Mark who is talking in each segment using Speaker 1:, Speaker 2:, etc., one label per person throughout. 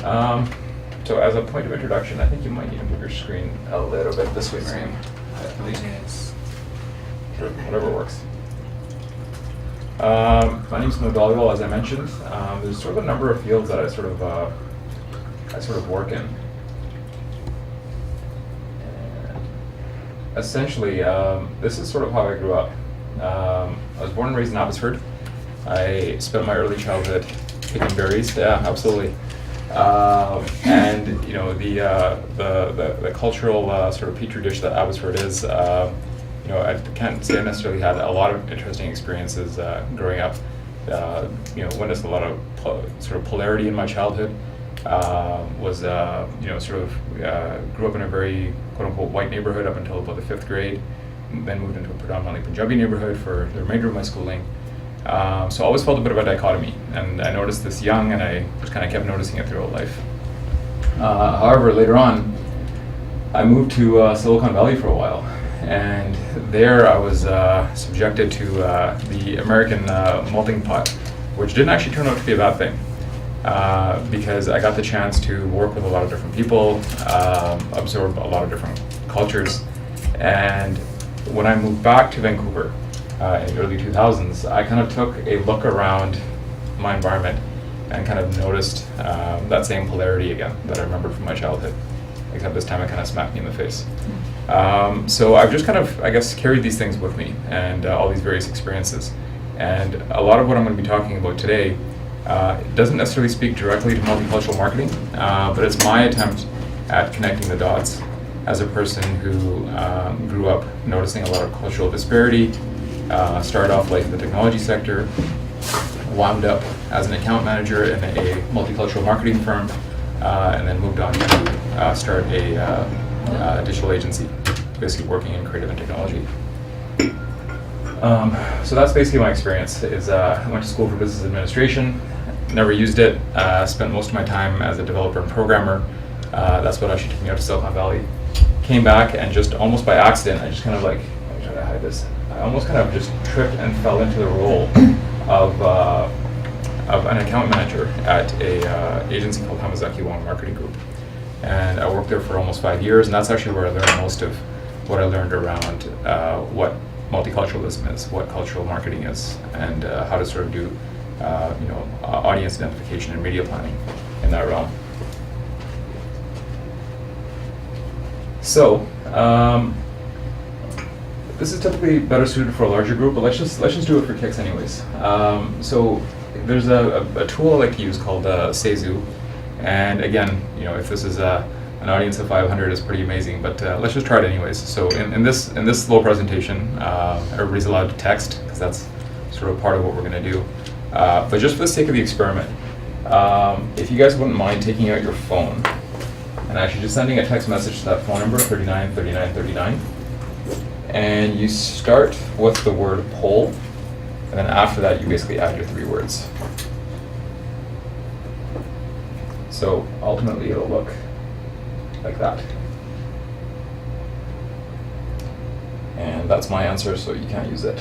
Speaker 1: So as a point of introduction, I think you might need to move your screen a little bit this way, Miriam. Sure, whatever works. My name's Mo Dhaliwal, as I mentioned. There's sort of a number of fields that I sort of work in. And essentially, this is sort of how I grew up. I was born and raised in Abbotsford. I spent my early childhood picking berries. Yeah, absolutely. And you know the cultural sort of petri dish that Abbotsford is. You know, I can't say I necessarily had a lot of interesting experiences growing up. You know, witnessed a lot of sort of polarity in my childhood. Was you know, sort of grew up in a very quote unquote white neighborhood up until about the 5th grade. Then moved into a predominantly Punjabi neighborhood for the remainder of my schooling. So I always felt a bit of a dichotomy, and I noticed this young, and I just kind of kept noticing it throughout life. However, later on, I moved to Silicon Valley for a while, and there I was subjected to the American melting pot, which didn't actually turn out to be a bad thing, because I got the chance to work with a lot of different people, absorb a lot of different cultures, and when I moved back to Vancouver, in the early 2000s, I kind of took a look around my environment and kind of noticed that same polarity again that I remember from my childhood, except this time it kind of smacked me in the face. So I've just kind of, I guess, carried these things with me and all these various experiences. And a lot of what I'm going to be talking about today doesn't necessarily speak directly to multicultural marketing, but it's my attempt at connecting the dots as a person who grew up noticing a lot of cultural disparity. Started off life in the technology sector, wound up as an account manager in a multicultural marketing firm, and then moved on to start a digital agency, basically working in creative and technology. So that's basically my experience. I went to school for business administration, never used it, spent most of my time as a developer and programmer. That's what actually took me out to Silicon Valley. Came back and just almost by accident, I just kind of like, let me try to hide this. I almost kind of just tripped and fell into the role of an account manager at a agency called Hamazaki Wong Marketing Group. And I worked there for almost 5 years, and that's actually where I learned most of what I learned around what multiculturalism is, what cultural marketing is, and how to sort of do you know, audience identification and media planning in that realm. So, this is typically better suited for a larger group, but let's just do it for kicks anyways. So there's a tool I like to use called Seizu, and again, you know, if this is an audience of 500, it's pretty amazing. But let's just try it anyways. So in this little presentation, everybody's allowed to text because that's sort of part of what we're going to do. But just for the sake of the experiment, if you guys wouldn't mind taking out your phone and actually just sending a text message to that phone number 393939. And you start with the word poll, and then after that you basically add your 3 words. So ultimately it'll look like that. And that's my answer, so you can't use it.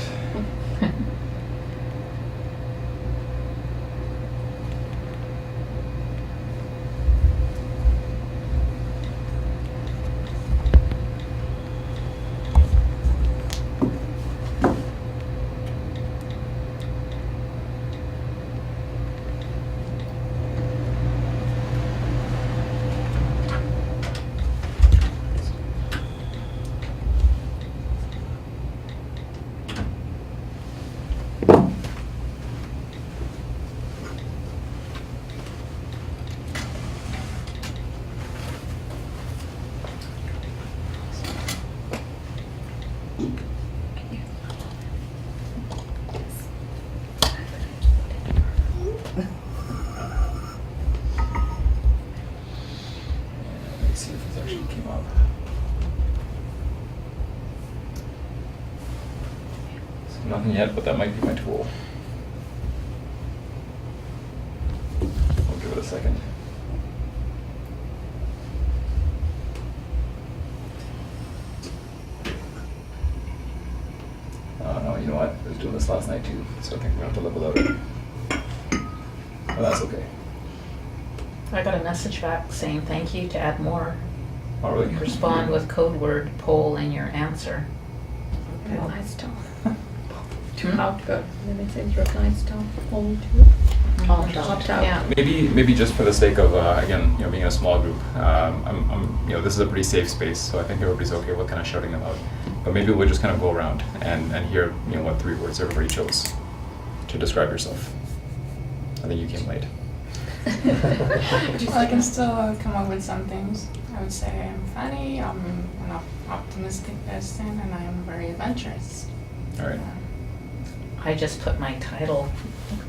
Speaker 1: Let's see if this actually came up. So nothing yet, but that might be my tool. I'll give it a second. No, you know what? I was doing this last night too, so I think we're going to have to live without it. But that's okay.
Speaker 2: I got a message back saying thank you to add more.
Speaker 1: Oh, really?
Speaker 2: Respond with code word poll in your answer.
Speaker 3: Replies to.
Speaker 2: Hmm?
Speaker 3: Opt out. The message replies to. Hold to. Opt out.
Speaker 2: Yeah.
Speaker 1: Maybe just for the sake of again, being in a small group, this is a pretty safe space, so I think everybody's okay with kind of shouting them out. But maybe we'll just kind of go around and hear what 3 words everybody chose to describe yourself. I think you came late.
Speaker 4: Well, I can still come up with some things. I would say I'm funny, I'm an optimistic person, and I am very adventurous.
Speaker 1: All right.
Speaker 2: I just put my title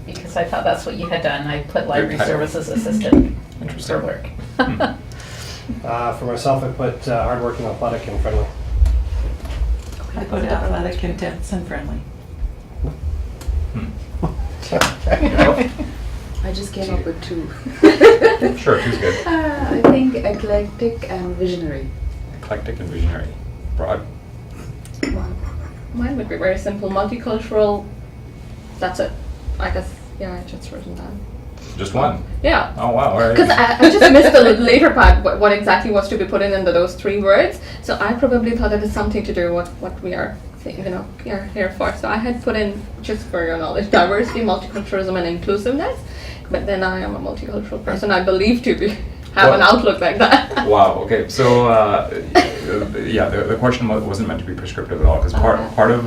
Speaker 2: because I thought that's what you had done. I put library
Speaker 1: title.
Speaker 2: services assistant
Speaker 1: Interesting.
Speaker 2: for work.
Speaker 5: For myself, I put hardworking, athletic, and friendly.
Speaker 6: I put athletic, intense, and friendly.
Speaker 7: I just came up with 2.
Speaker 1: Sure, who's good?
Speaker 7: I think eclectic and visionary.
Speaker 1: Eclectic and visionary. Broad.
Speaker 3: Mine would be very simple. Multicultural. That's it. I guess. Yeah, I just written down.
Speaker 1: Just one.
Speaker 3: Yeah.
Speaker 1: Oh wow! All right.
Speaker 3: Because I just missed the later part, what exactly was to be put in those 3 words. So I probably thought it is something to do with what we are, we are here for. So I had put in, just for your knowledge, diversity, multiculturalism, and inclusiveness. But then I am a multicultural person. I believe to be have an outlook like that.
Speaker 1: Wow. Okay. So the question wasn't meant to be prescriptive at all, because part of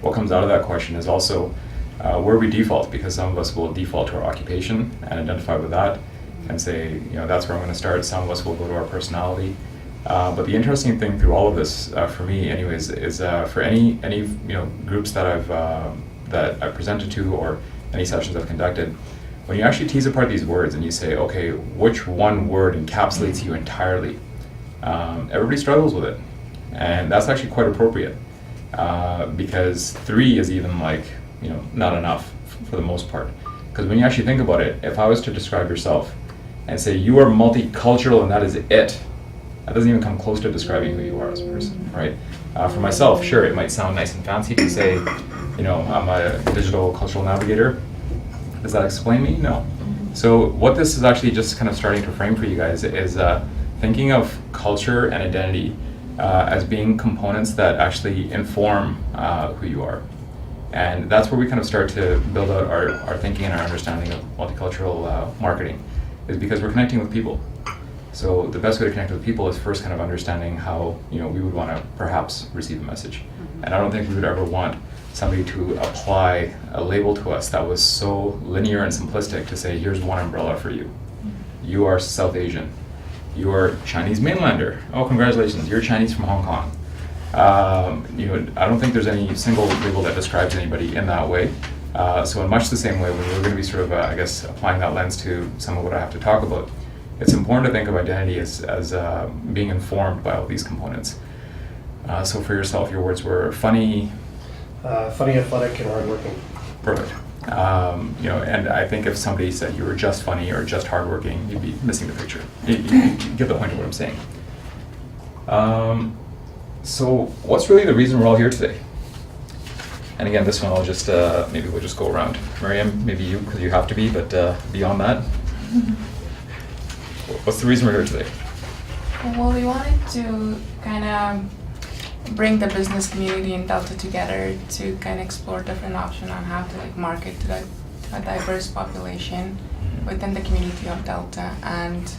Speaker 1: what comes out of that question is also where we default, because some of us will default to our occupation and identify with that and say, that's where I'm going to start. Some of us will go to our personality. But the interesting thing through all of this, for me, anyways, is for any groups that I've presented to, or any sessions I've conducted, when you actually tease apart these words and you say, okay, which one word encapsulates you entirely, everybody struggles with it, and that's actually quite appropriate, because 3 is even not enough for the most part. Because when you actually think about it, if I was to describe yourself and say you are multicultural and that is it, that doesn't even come close to describing who you are as a person, right? For myself, sure, it might sound nice and fancy to say, I'm a digital cultural navigator. Does that explain me? No. So what this is actually just kind of starting to frame for you guys is thinking of culture and identity as being components that actually inform who you are. And that's where we kind of start to build out our thinking and our understanding of multicultural marketing, is because we're connecting with people. So the best way to connect with people is first kind of understanding how we would want to perhaps receive a message. And I don't think we would ever want somebody to apply a label to us that was so linear and simplistic to say, here's one umbrella for you. You are South Asian. You are Chinese mainlander. Oh, congratulations, you're Chinese from Hong Kong. I don't think there's any single label that describes anybody in that way. So in much the same way, when we're going to be sort of, applying that lens to some of what I have to talk about, it's important to think of identity as being informed by all these components. So for yourself, your words were funny,
Speaker 5: Funny, athletic, and hardworking.
Speaker 1: perfect. And I think if somebody said you were just funny or just hardworking, you'd be missing the picture. You get the point of what I'm saying. So what's really the reason we're all here today? And again, this one I'll just, maybe we'll just go around. Miriam, maybe you, because you have to be, but beyond that, what's the reason we're here today?
Speaker 4: Well, we wanted to kind of bring the business community in Delta together to kind of explore different options on how to market to a diverse population within the community of Delta. And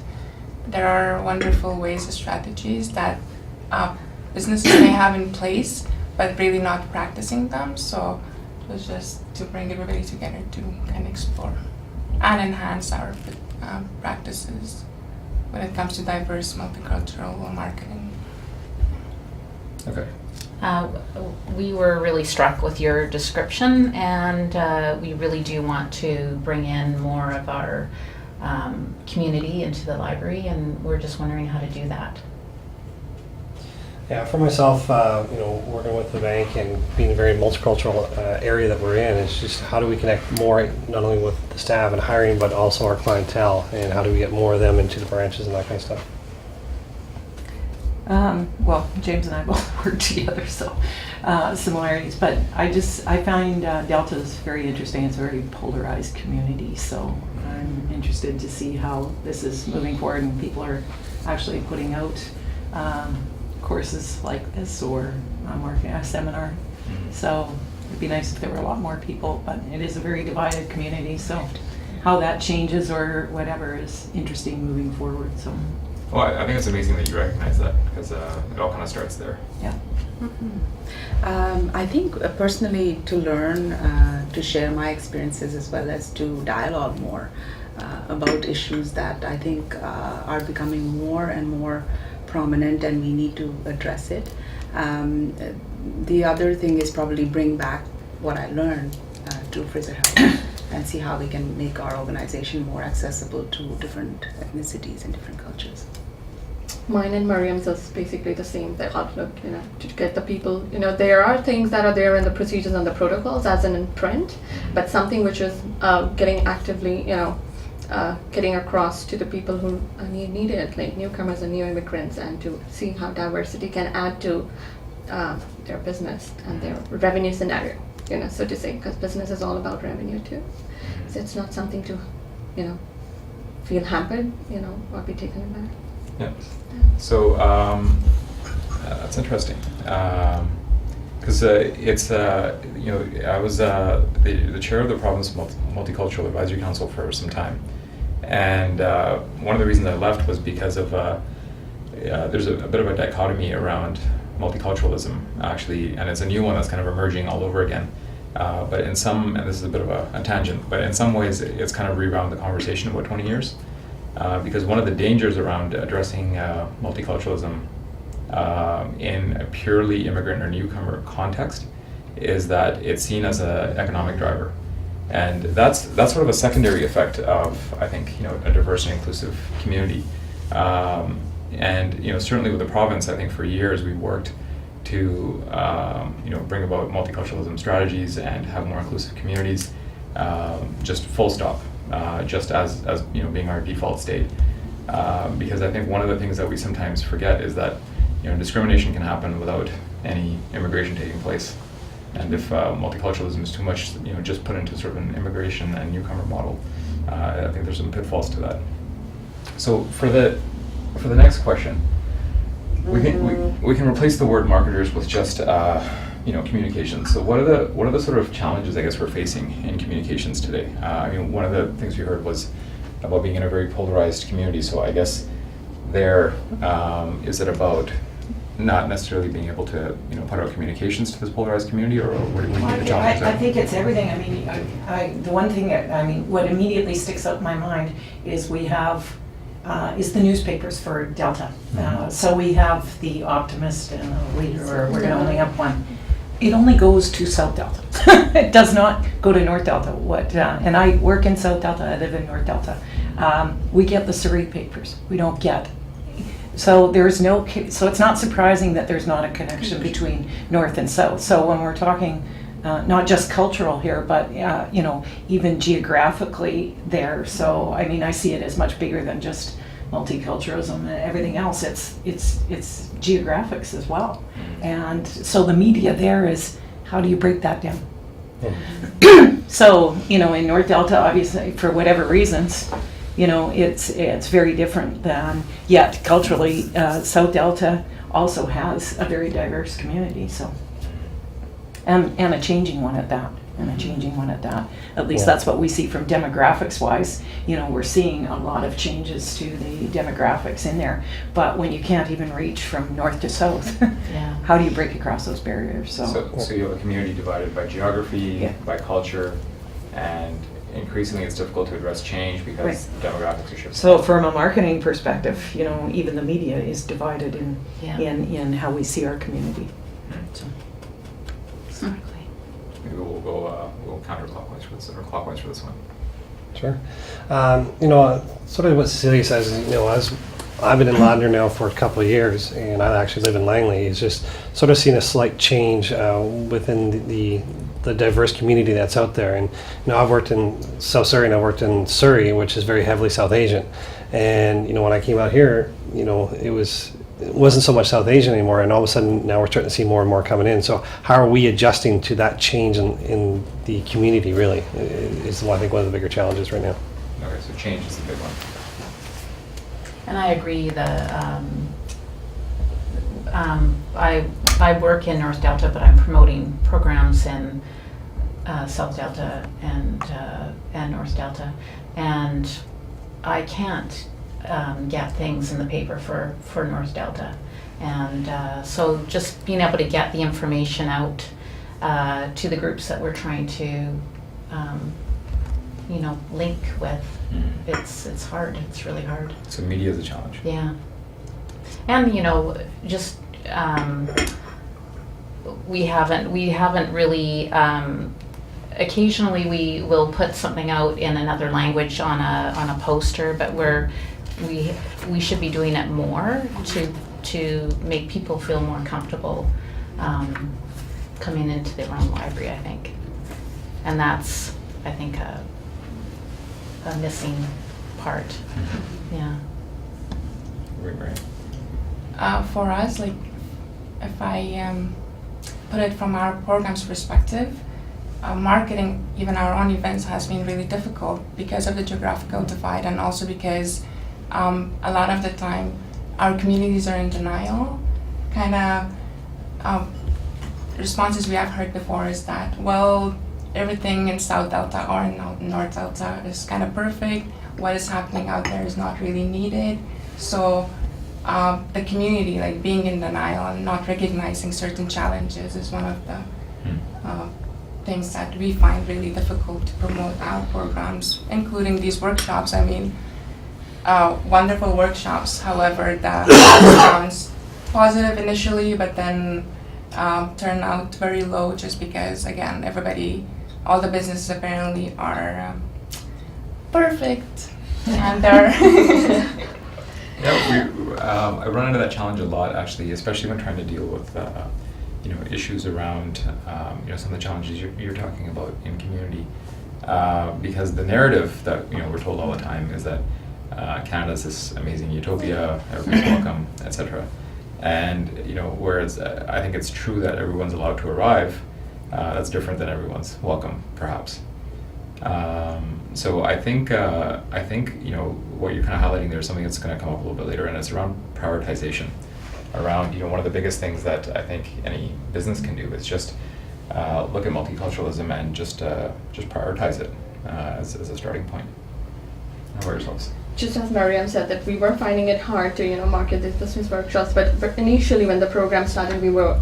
Speaker 4: there are wonderful ways and strategies that businesses may have in place, but really not practicing them. So it was just to bring everybody together to kind of explore and enhance our practices when it comes to diverse multicultural marketing.
Speaker 1: Okay.
Speaker 2: We were really struck with your description, and we really do want to bring in more of our community into the library, and we're just wondering how to do that.
Speaker 5: Yeah, for myself, working with the bank and being a very multicultural area that we're in, it's just how do we connect more, not only with the staff and hiring, but also our clientele, and how do we get more of them into the branches and that kind of stuff.
Speaker 6: Well, James and I both work together, so similarities. But I find Delta is very interesting. It's a very polarized community, so I'm interested to see how this is moving forward, and people are actually putting out courses like this, or I'm working at a seminar. So it'd be nice if there were a lot more people, but it is a very divided community, so how that changes or whatever is interesting moving forward. So.
Speaker 1: Well, I think it's amazing that you recognize that, because it all kind of starts there.
Speaker 6: Yeah.
Speaker 7: I think personally to learn, to share my experiences as well as to dialogue more about issues that I think are becoming more and more prominent, and we need to address it. The other thing is probably bring back what I learned to Fraser Health and see how we can make our organization more accessible to different ethnicities and different cultures.
Speaker 3: Mine and Miriam's is basically the same, the outlook, to get the people, there are things that are there in the procedures and the protocols as in print, but something which is getting actively, getting across to the people who need it, like newcomers and new immigrants, and to see how diversity can add to their business and their revenue scenario, so to say, because business is all about revenue too. So it's not something to, feel hampered, or be taken aback.
Speaker 1: Yeah. So that's interesting, because it's I was the chair of the Province Multicultural Advisory Council for some time, and one of the reasons I left was because of there's a bit of a dichotomy around multiculturalism actually, and it's a new one that's kind of emerging all over again. But in some, and this is a bit of a tangent, but in some ways it's kind of rewound the conversation about 20 years. Because one of the dangers around addressing multiculturalism in a purely immigrant or newcomer context is that it's seen as an economic driver, and that's sort of a secondary effect of, I think, a diverse and inclusive community. And certainly with the province, I think for years we've worked to bring about multiculturalism strategies and have more inclusive communities. Just full stop. Just as being our default state, because I think one of the things that we sometimes forget is that discrimination can happen without any immigration taking place, and if multiculturalism is too much just put into sort of an immigration and newcomer model, I think there's some pitfalls to that. So for the next question, we can replace the word marketers with just communications. So what are the sort of challenges I guess we're facing in communications today? One of the things we heard was about being in a very polarized community. So I guess is it about not necessarily being able to put out communications to this polarized community, or what do you think the challenges are?
Speaker 6: I think it's everything. The one thing that what immediately sticks out in my mind is we have is the newspapers for Delta. So we have the Optimist and the Leader, or we're going to only have one. It only goes to South Delta. It does not go to North Delta. And I work in South Delta, I live in North Delta. We get the Surrey papers. We don't get. So so it's not surprising that there's not a connection between North and South. So when we're talking not just cultural here, but even geographically there. So I see it as much bigger than just multiculturalism and everything else. It's geographics as well. And so the media there is, how do you break that down? So, in North Delta, obviously, for whatever reasons, it's very different than, yet culturally, South Delta also has a very diverse community, so. And a changing one at that. At least that's what we see from demographics wise. We're seeing a lot of changes to the demographics in there. But when you can't even reach from north to south,
Speaker 2: Yeah.
Speaker 6: how do you break across those barriers?
Speaker 1: So you have a community divided by geography, by culture, and increasingly it's difficult to address change because demographics are shifting.
Speaker 6: So from a marketing perspective, even the media is divided in how we see our community. So.
Speaker 2: Exactly.
Speaker 1: Maybe we'll go counterclockwise for this, or clockwise for this one.
Speaker 5: Sure. Sort of what Cecilia says, as I've been in Ladner now for a couple of years, and I actually live in Langley, is just sort of seen a slight change within the diverse community that's out there. And I've worked in South Surrey, and I've worked in Surrey, which is very heavily South Asian. And when I came out here, it it wasn't so much South Asian anymore, and all of a sudden now we're starting to see more and more coming in. So how are we adjusting to that change in the community? Really, is I think one of the bigger challenges right now.
Speaker 1: Okay, so change is the big one.
Speaker 2: And I agree. I work in North Delta, but I'm promoting programs in South Delta and North Delta, and I can't get things in the paper for North Delta, and so just being able to get the information out to the groups that we're trying to link with, it's hard. It's really hard.
Speaker 1: So media is a challenge.
Speaker 2: Yeah, and just we haven't really. Occasionally, we will put something out in another language on a poster, but we should be doing it more to make people feel more comfortable coming into their own library, I think, and that's, I think, a missing part. Yeah.
Speaker 1: Right.
Speaker 4: For us, like, if I put it from our program's perspective, marketing even our own events has been really difficult because of the geographical divide, and also because a lot of the time our communities are in denial. Kind of responses we have heard before is that, well, everything in South Delta or in North Delta is kind of perfect. What is happening out there is not really needed. So the community, like, being in denial and not recognizing certain challenges is one of the things that we find really difficult to promote our programs, including these workshops. I mean, wonderful workshops. However, that sounds positive initially, but then turn out very low, just because, again, all the businesses apparently are perfect, and they're
Speaker 1: Yeah, I run into that challenge a lot, actually, especially when trying to deal with issues around some of the challenges you're talking about in community, because the narrative that we're told all the time is that Canada's this amazing utopia, everybody's welcome, etc. And whereas I think it's true that everyone's allowed to arrive, that's different than everyone's welcome, perhaps. So I think what you're kind of highlighting there is something that's going to come up a little bit later, and it's around prioritization. Around one of the biggest things that I think any business can do is just look at multiculturalism and just prioritize it as a starting point. How about yourselves?
Speaker 3: Just as Mariam said, that we were finding it hard to market these business workshops, but initially when the program started, we were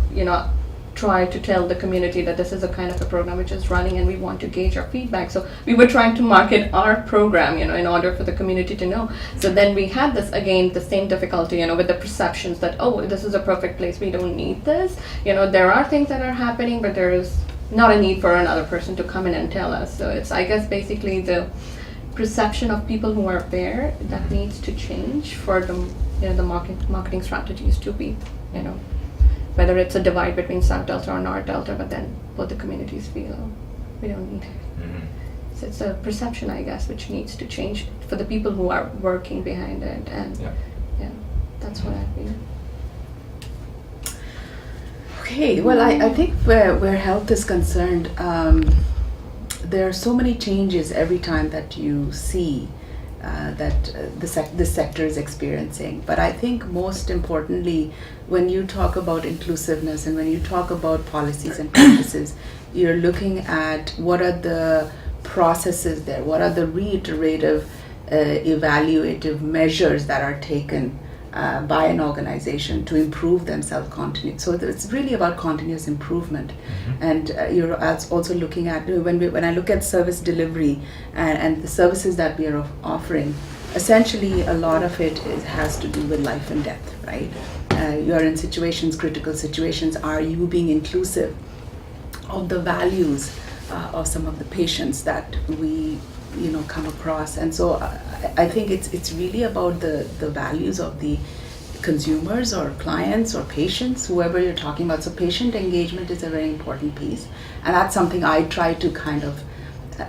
Speaker 3: try to tell the community that this is a kind of a program which is running and we want to gauge our feedback. So we were trying to market our program, in order for the community to know. So then we had this, again, the same difficulty, with the perceptions that, oh, this is a perfect place, we don't need this. There are things that are happening, but there is not a need for another person to come in and tell us. So it's, I guess, basically the perception of people who are there that needs to change for the marketing strategies to be, whether it's a divide between South Delta or North Delta, but then both the communities feel we don't need it.
Speaker 1: Mm-hmm.
Speaker 3: So it's a perception, I guess, which needs to change for the people who are working behind it, and that's what I feel.
Speaker 7: Okay, well, I think where health is concerned, there are so many changes every time that you see that the sector is experiencing. But I think most importantly, when you talk about inclusiveness and when you talk about policies and practices, you're looking at what are the processes there, what are the reiterative, evaluative measures that are taken by an organization to improve themselves continuously. So it's really about continuous improvement. Mm-hmm. And you're also looking at, when I look at service delivery and the services that we are offering, essentially a lot of it has to do with life and death, right? You are in situations, critical situations. Are you being inclusive of the values of some of the patients that we come across? And so I think it's really about the values of the consumers or clients or patients, whoever you're talking about. So patient engagement is a very important piece, and that's something I try to kind of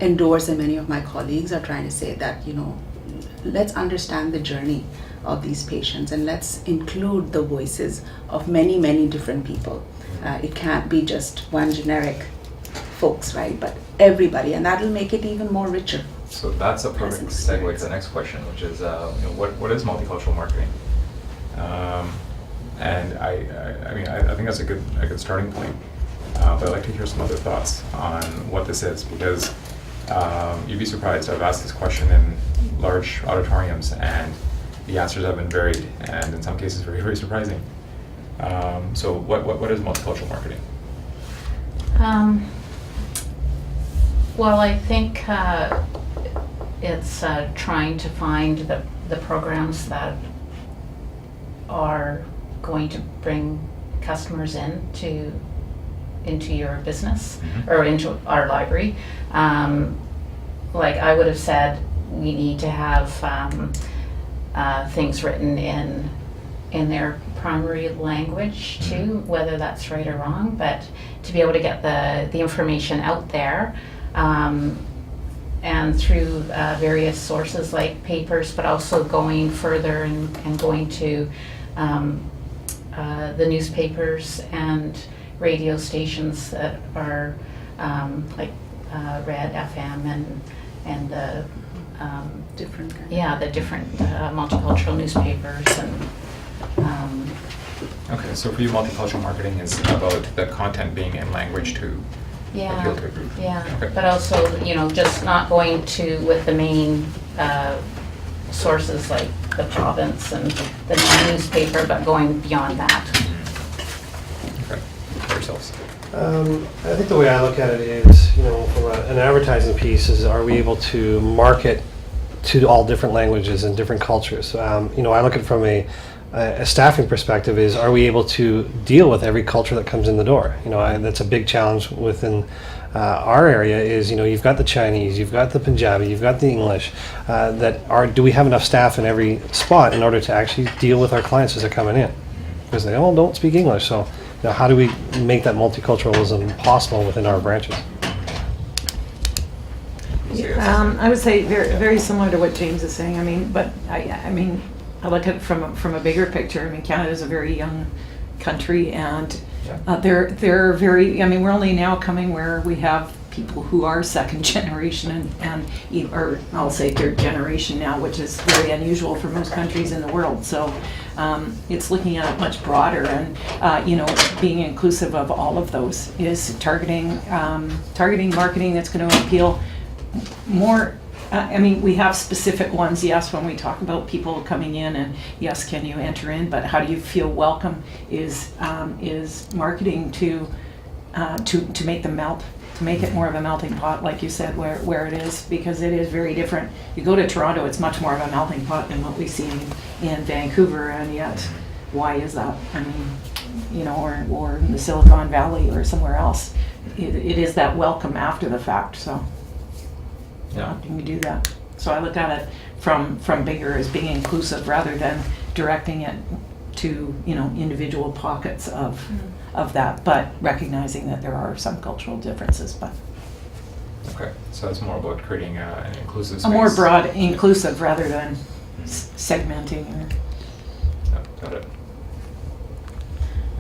Speaker 7: endorse, and many of my colleagues are trying to say that let's understand the journey of these patients, and let's include the voices of many, many different people. It can't be just one generic folks, right? But everybody, and that'll make it even more richer.
Speaker 1: So that's a perfect segue to the next question, which is, what is multicultural marketing? And I think that's a good starting point. But I'd like to hear some other thoughts on what this is, because you'd be surprised. I've asked this question in large auditoriums, and the answers have been varied, and in some cases very, very surprising. So what is multicultural marketing?
Speaker 2: Well, I think it's trying to find the programs that are going to bring customers into your business or into our library. Like I would have said, we need to have things written in their primary language too, whether that's right or wrong, but to be able to get the information out there, and through various sources like papers, but also going further and going to the newspapers and radio stations that are like Red FM and the
Speaker 7: Different kind.
Speaker 2: Yeah, the different multicultural newspapers and.
Speaker 1: Okay, so for you, multicultural marketing is about the content being in language to appeal to a group.
Speaker 2: Yeah,
Speaker 1: Okay.
Speaker 2: but also, just not going with the main sources like the province and the newspaper, but going beyond that.
Speaker 1: Okay, for yourselves.
Speaker 5: I think the way I look at it is, from an advertising piece, is are we able to market to all different languages and different cultures? I look at it from a staffing perspective, is are we able to deal with every culture that comes in the door? That's a big challenge within our area is, you've got the Chinese, you've got the Punjabi, you've got the English, do we have enough staff in every spot in order to actually deal with our clients as they're coming in? Because they all don't speak English, so how do we make that multiculturalism possible within our branches?
Speaker 6: I would say very, very similar to what James is saying. I look at it from a bigger picture. Canada is a very young country, and they're very. We're only now coming where we have people who are second generation or I'll say third generation now, which is very unusual for most countries in the world. So it's looking at it much broader, and being inclusive of all of those is targeting marketing that's going to appeal more. We have specific ones, yes, when we talk about people coming in, and yes, can you enter in, but how do you feel welcome is marketing to make them melt, to make it more of a melting pot, like you said, where it is, because it is very different. You go to Toronto, it's much more of a melting pot than what we see in Vancouver, and yet, why is that? Or in the Silicon Valley or somewhere else, it is that welcome after the fact, so. How can we do that? So I look at it from bigger as being inclusive rather than directing it to individual pockets of that, but recognizing that there are some cultural differences. But
Speaker 1: Okay, so it's more about creating an inclusive space.
Speaker 6: a more broad, inclusive rather than segmenting.
Speaker 1: Got it.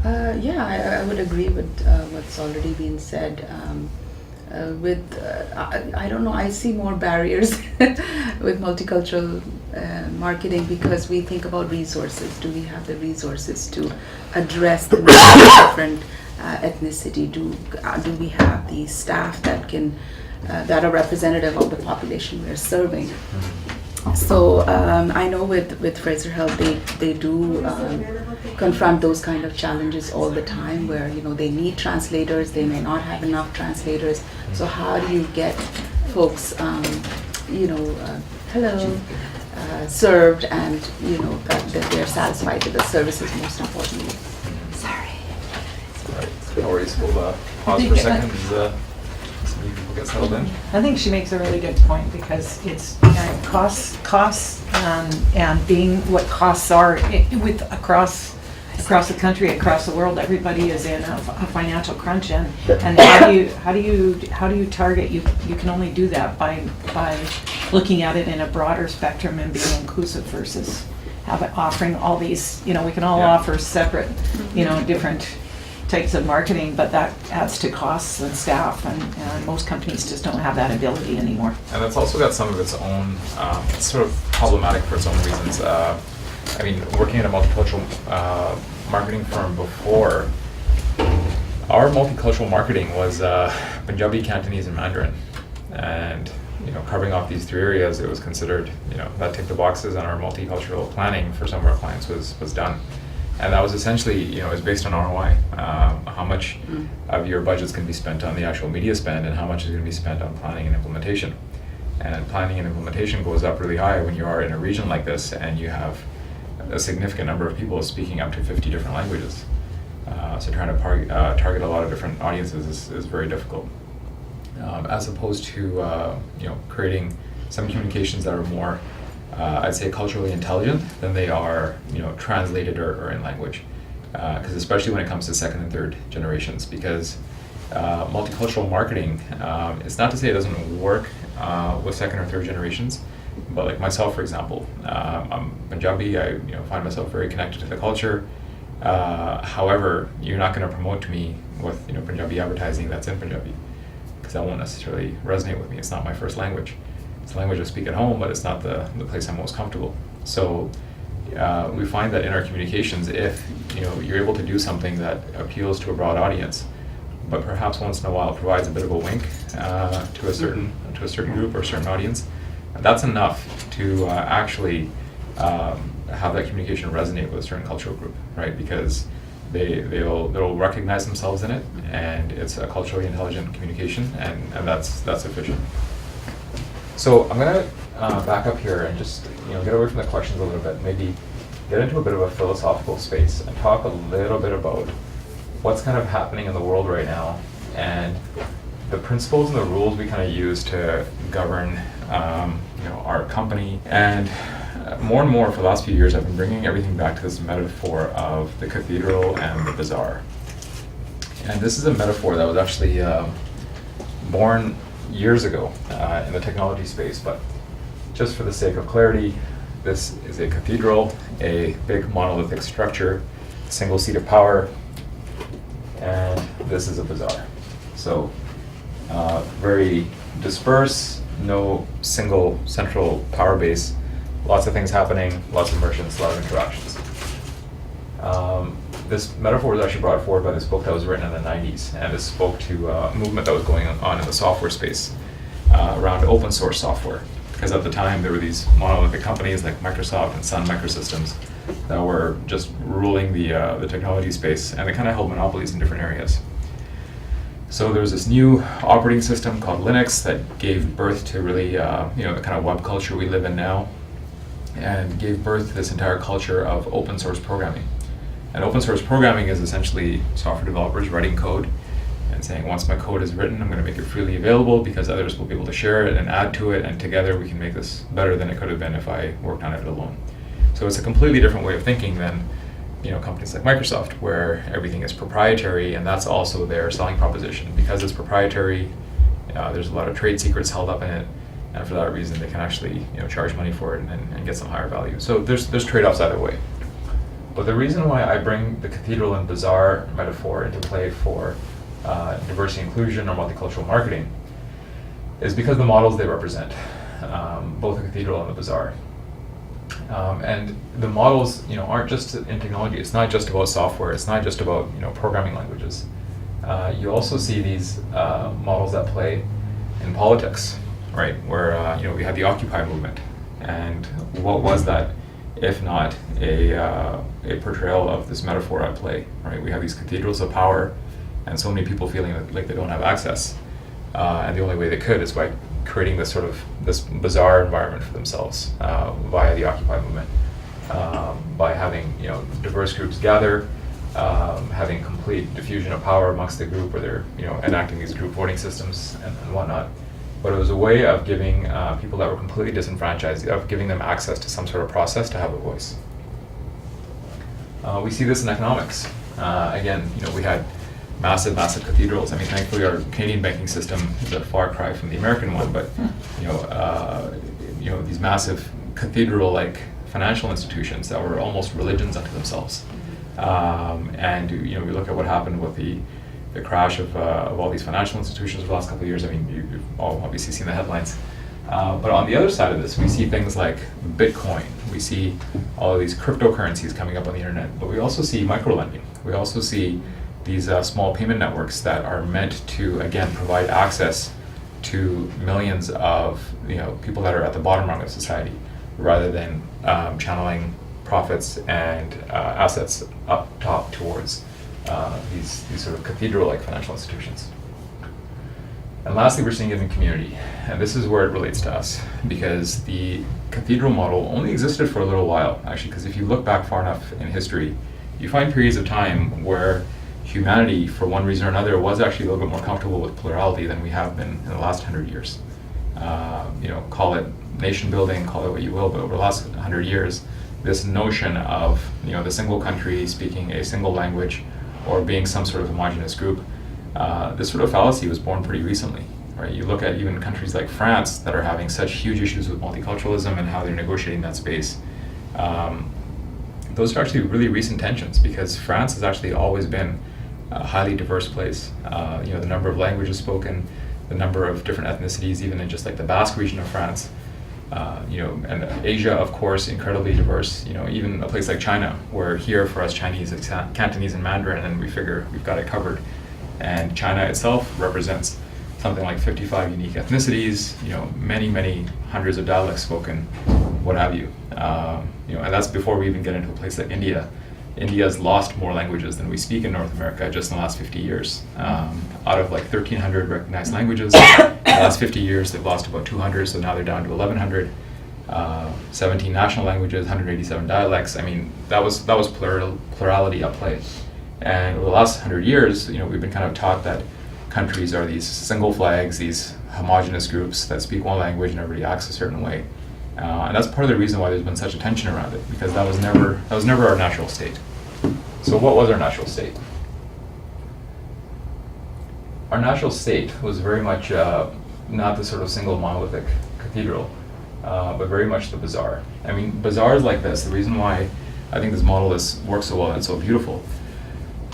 Speaker 7: I would agree with what's already been said. I don't know, I see more barriers with multicultural marketing, because we think about resources. Do we have the resources to address the needs of different ethnicity? Do we have the staff that are representative of the population we're serving? So I know with Fraser Health, they do confront those kind of challenges all the time, where they need translators, they may not have enough translators. So how do you get folks served, and that they're satisfied with the services, most importantly.
Speaker 1: All right, no worries. We'll pause for a second as some new people get settled in.
Speaker 6: I think she makes a really good point, because it's costs and being what costs are across across the country, across the world, everybody is in a financial crunch, and how do you target? You can only do that by looking at it in a broader spectrum and being inclusive versus offering all these. You know, we can all offer separate, you know, different types of marketing, but that adds to costs and staff, and most companies just don't have that ability anymore.
Speaker 1: And that's also got some of its own, it's sort of problematic for its own reasons. I mean, working at a multicultural marketing firm before, our multicultural marketing was Punjabi, Cantonese, and Mandarin. And, you know, covering off these 3 areas, it was considered, you know, that ticked the boxes, and our multicultural planning for some of our clients was done. And that was essentially, you know, it was based on ROI. How much of your budgets can be spent on the actual media spend, and how much is going to be spent on planning and implementation. And planning and implementation goes up really high when you are in a region like this and you have a significant number of people speaking up to 50 different languages. So trying to target a lot of different audiences is very difficult. As opposed to you know, creating some communications that are more, I'd say, culturally intelligent than they are, you know, translated or in language. Because especially when it comes to second and third generations, because multicultural marketing, it's not to say it doesn't work with second or third generations, but like myself, for example, I'm Punjabi. I find myself very connected to the culture. However, you're not going to promote to me with Punjabi advertising that's in Punjabi, because that won't necessarily resonate with me. It's not my first language. It's a language I speak at home, but it's not the place I'm most comfortable. So we find that in our communications, if you're able to do something that appeals to a broad audience, but perhaps once in a while provides a bit of a wink to a certain group or a certain audience, that's enough to actually have that communication resonate with a certain cultural group, right? Because they'll recognize themselves in it, and it's a culturally intelligent communication, and that's efficient. So I'm gonna back up here and just get away from the questions a little bit, maybe get into a bit of a philosophical space and talk a little bit about what's kind of happening in the world right now, and the principles and the rules we kind of use to govern our company. And more and more for the last few years, I've been bringing everything back to this metaphor of the cathedral and the bazaar. And this is a metaphor that was actually born years ago in the technology space, but just for the sake of clarity, this is a cathedral, a big monolithic structure, single seat of power, and this is a bazaar. So very dispersed, no single central power base, lots of things happening, lots of merchants, a lot of interactions. This metaphor was actually brought forward by this book that was written in the 90s, and it spoke to a movement that was going on in the software space around open source software. Because at the time there were these monolithic companies like Microsoft and Sun Microsystems that were just ruling the technology space, and they kind of held monopolies in different areas. So there was this new operating system called Linux that gave birth to really the kind of web culture we live in now, and gave birth to this entire culture of open source programming. And open source programming is essentially software developers writing code and saying, once my code is written, I'm going to make it freely available because others will be able to share it and add to it, and together we can make this better than it could have been if I worked on it alone. So it's a completely different way of thinking than companies like Microsoft, where everything is proprietary, and that's also their selling proposition. Because it's proprietary, there's a lot of trade secrets held up in it, and for that reason they can actually charge money for it and get some higher value. So there's trade-offs either way. But the reason why I bring the cathedral and bazaar metaphor into play for diversity inclusion or multicultural marketing is because the models they represent, both the cathedral and the bazaar. And the models aren't just in technology. It's not just about software. It's not just about programming languages. You also see these models at play in politics, right? Where we had the Occupy movement, and what was that if not a portrayal of this metaphor at play, right? We have these cathedrals of power, and so many people feeling like they don't have access, and the only way they could is by creating this bizarre environment for themselves via the Occupy movement, by having diverse groups gather, having complete diffusion of power amongst the group, where they're enacting these group voting systems and whatnot. But it was a way of giving people that were completely disenfranchised, of giving them access to some sort of process to have a voice. We see this in economics. Again, we had massive cathedrals. I mean, thankfully our Canadian banking system is a far cry from the American one, but these massive cathedral-like financial institutions that were almost religions unto themselves. And we look at what happened with the crash of all these financial institutions over the last couple of years. I mean, you've all obviously seen the headlines. But on the other side of this, we see things like Bitcoin. We see all of these cryptocurrencies coming up on the internet. But we also see microlending. We also see these small payment networks that are meant to, again, provide access to millions of people that are at the bottom rung of society, rather than channeling profits and assets up top towards these sort of cathedral-like financial institutions. And lastly, we're seeing it in community. And this is where it relates to us, because the cathedral model only existed for a little while, actually, because if you look back far enough in history, you find periods of time where humanity, for one reason or another, was actually a little bit more comfortable with plurality than we have been in the last 100 years. Call it nation building, call it what you will, but over the last 100 years, this notion of the single country speaking a single language or being some sort of homogenous group, this sort of fallacy was born pretty recently, right? You look at even countries like France that are having such huge issues with multiculturalism and how they're negotiating that space. Those are actually really recent tensions, because France has actually always been a highly diverse place. The number of languages spoken, the number of different ethnicities, even in just like the Basque region of France. And Asia, of course, incredibly diverse. Even a place like China, where here for us Chinese it's Cantonese and Mandarin, and we figure we've got it covered. And China itself represents something like 55 unique ethnicities, many hundreds of dialects spoken, what have you. And that's before we even get into a place like India. India's lost more languages than we speak in North America just in the last 50 years. Out of like 1,300 recognized languages, in the last 50 years they've lost about 200, so now they're down to 1,100. 17 national languages, 187 dialects. I mean, that was plurality at play. And over the last 100 years, we've been kind of taught that countries are these single flags, these homogenous groups that speak one language and everybody acts a certain way. And that's part of the reason why there's been such a tension around it, because that was never our natural state. So what was our natural state? Our natural state was very much not the sort of single monolithic cathedral, but very much the bazaar. I mean, bazaars like this, the reason why I think this model works so well and it's so beautiful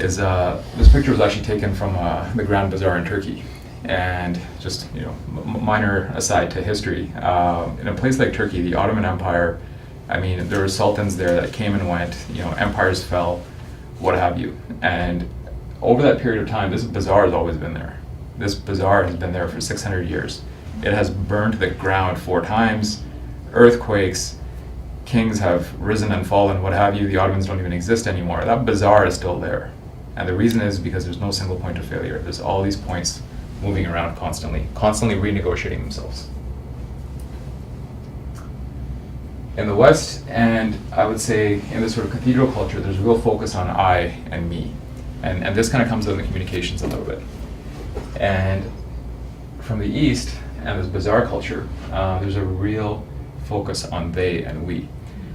Speaker 1: is this picture was actually taken from the Grand Bazaar in Turkey. And just, minor aside to history, in a place like Turkey, the Ottoman Empire, I mean, there were sultans there that came and went, empires fell, what have you. And over that period of time, this bazaar has always been there. This bazaar has been there for 600 years. It has burned to the ground 4 times, earthquakes, kings have risen and fallen, what have you. The Ottomans don't even exist anymore. That bazaar is still there. And the reason is because there's no single point of failure. There's all these points moving around constantly renegotiating themselves. In the West, and I would say in this sort of cathedral culture, there's a real focus on I and me. And this kind of comes out in the communications a little bit. And from the East, and this bazaar culture, there's a real focus on they and we.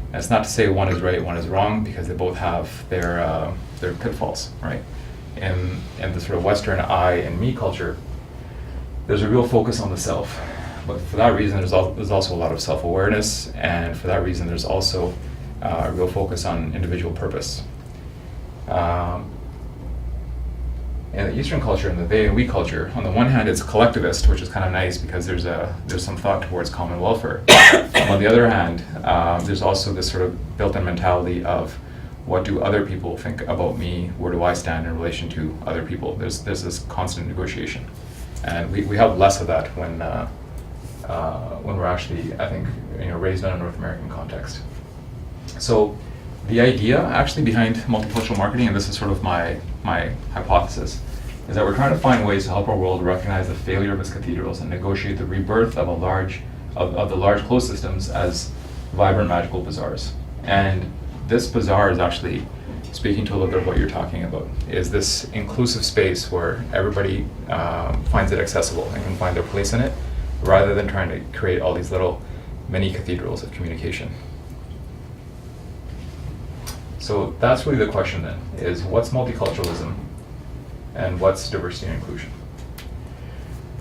Speaker 1: And it's not to say one is right, one is wrong, because they both have their pitfalls, right? In the sort of Western I and me culture, there's a real focus on the self. But for that reason, there's also a lot of self-awareness, and for that reason, there's also a real focus on individual purpose. In the Eastern culture and the they and we culture, on the one hand, it's collectivist, which is kind of nice because there's some thought towards common welfare. On the other hand, there's also this sort of built-in mentality of what do other people think about me? Where do I stand in relation to other people? There's this constant negotiation, and we have less of that when we're actually, I think, raised in a North American context. So the idea actually behind multicultural marketing, and this is sort of my hypothesis, is that we're trying to find ways to help our world recognize the failure of its cathedrals and negotiate the rebirth of the large closed systems as vibrant, magical bazaars. And this bazaar is actually speaking to a little bit of what you're talking about, is this inclusive space where everybody finds it accessible and can find their place in it, rather than trying to create all these little mini cathedrals of communication. So that's really the question then, is what's multiculturalism and what's diversity and inclusion?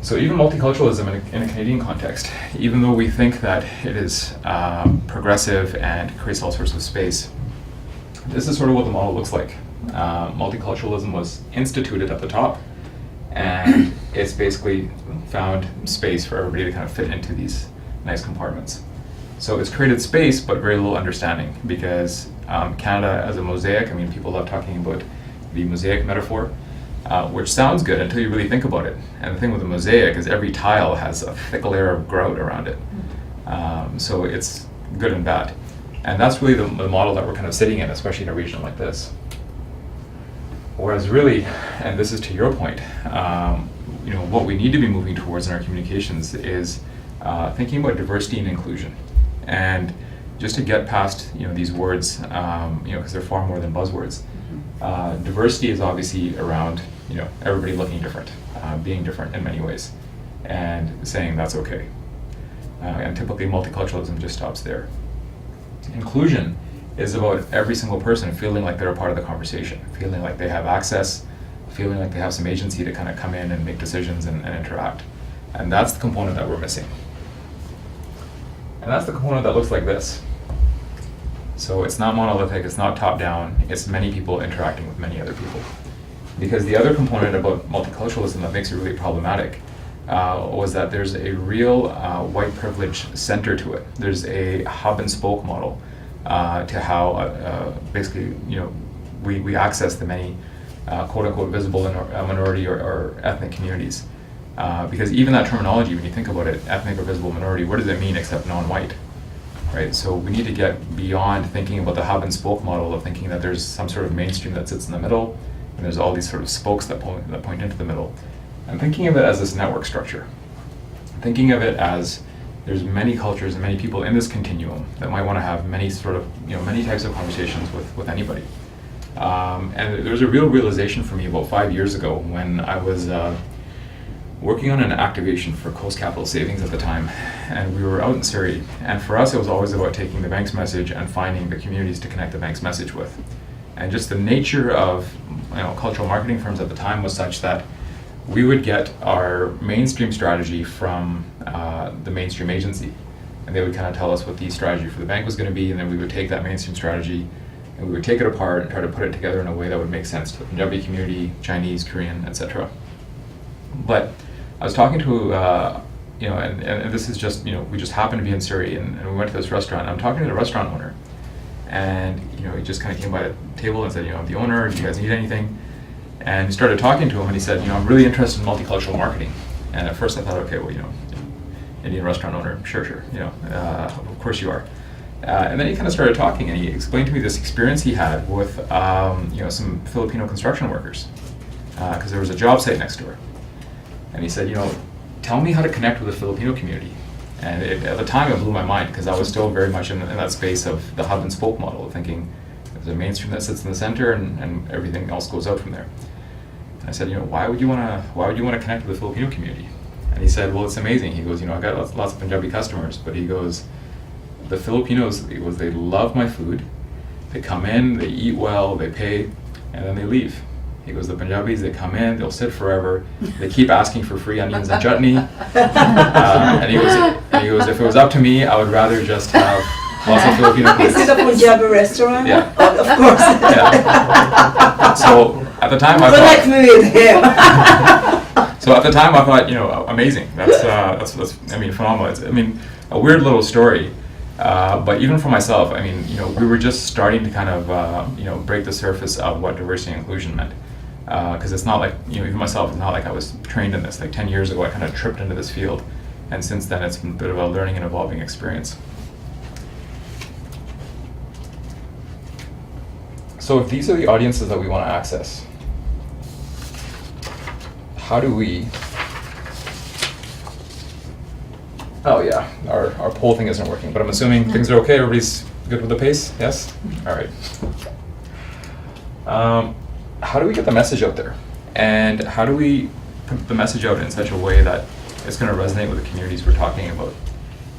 Speaker 1: So even multiculturalism in a Canadian context, even though we think that it is progressive and creates all sorts of space, this is sort of what the model looks like. Multiculturalism was instituted at the top, and it's basically found space for everybody to kind of fit into these nice compartments. So it's created space, but very little understanding, because Canada as a mosaic, I mean, people love talking about the mosaic metaphor, which sounds good until you really think about it. And the thing with a mosaic is every tile has a thick layer of grout around it. So it's good and bad. And that's really the model that we're kind of sitting in, especially in a region like this. Whereas really, and this is to your point, what we need to be moving towards in our communications is thinking about diversity and inclusion. And just to get past these words, because they're far more than buzzwords. Diversity is obviously around everybody looking different, being different in many ways, and saying that's okay. And typically multiculturalism just stops there. Inclusion is about every single person feeling like they're a part of the conversation, feeling like they have access, feeling like they have some agency to kind of come in and make decisions and interact. And that's the component that we're missing. And that's the component that looks like this. So it's not monolithic, it's not top-down, it's many people interacting with many other people. Because the other component about multiculturalism that makes it really problematic was that there's a real white privilege center to it. There's a hub and spoke model to how basically we access the many quote-unquote visible minority or ethnic communities. Because even that terminology, when you think about it, ethnic or visible minority, what does it mean except non-white? Right? So we need to get beyond thinking about the hub and spoke model of thinking that there's some sort of mainstream that sits in the middle, and there's all these sort of spokes that point into the middle. And thinking of it as this network structure. Thinking of it as there's many cultures and many people in this continuum that might want to have many sort of, many types of conversations with anybody. And there was a real realization for me about 5 years ago when I was working on an activation for Coast Capital Savings at the time, and we were out in Surrey. And for us, it was always about taking the bank's message and finding the communities to connect the bank's message with. And just the nature of cultural marketing firms at the time was such that we would get our mainstream strategy from the mainstream agency, and they would kind of tell us what the strategy for the bank was going to be, and then we would take that mainstream strategy and we would take it apart and try to put it together in a way that would make sense to the Punjabi community, Chinese, Korean, etc. But I was talking to, and this is just, we just happened to be in Surrey, and we went to this restaurant. I'm talking to the restaurant owner, and he just kind of came by the table and said, I'm the owner, do you guys need anything? And we started talking to him, and he said, I'm really interested in multicultural marketing. And at first I thought, okay, well, Indian restaurant owner, sure, of course you are. And then he kind of started talking, and he explained to me this experience he had with, some Filipino construction workers, because there was a job site next door. And he said, tell me how to connect with the Filipino community. And at the time it blew my mind, because I was still very much in that space of the hub and spoke model, of thinking there's a mainstream that sits in the center and everything else goes out from there. And I said, why would you want to connect with the Filipino community? And he said, well, it's amazing. He goes, I got lots of Punjabi customers, but he goes, the Filipinos, they love my food. They come in, they eat well, they pay, and then they leave. He goes, the Punjabis, they come in, they'll sit forever, they keep asking for free onions and chutney. And he goes, if it was up to me, I would rather just have lots of Filipino plates.
Speaker 8: Is it a Punjabi restaurant?
Speaker 1: Yeah.
Speaker 8: Oh, of course.
Speaker 1: Yeah. So at the time I
Speaker 8: Connect
Speaker 1: thought,
Speaker 8: me with him.
Speaker 1: so at the time I thought, amazing. That's phenomenal. It's, a weird little story. But even for myself, we were just starting to kind of, break the surface of what diversity and inclusion meant. Because it's not like, even myself, it's not like I was trained in this. Like 10 years ago, I kind of tripped into this field. And since then, it's been a bit of a learning and evolving experience. So if these are the audiences that we want to access, how do we... Oh yeah, our poll thing isn't working, but I'm assuming things are okay, everybody's good with the pace? Yes? All right. How do we get the message out there? And how do we put the message out in such a way that it's going to resonate with the communities we're talking about?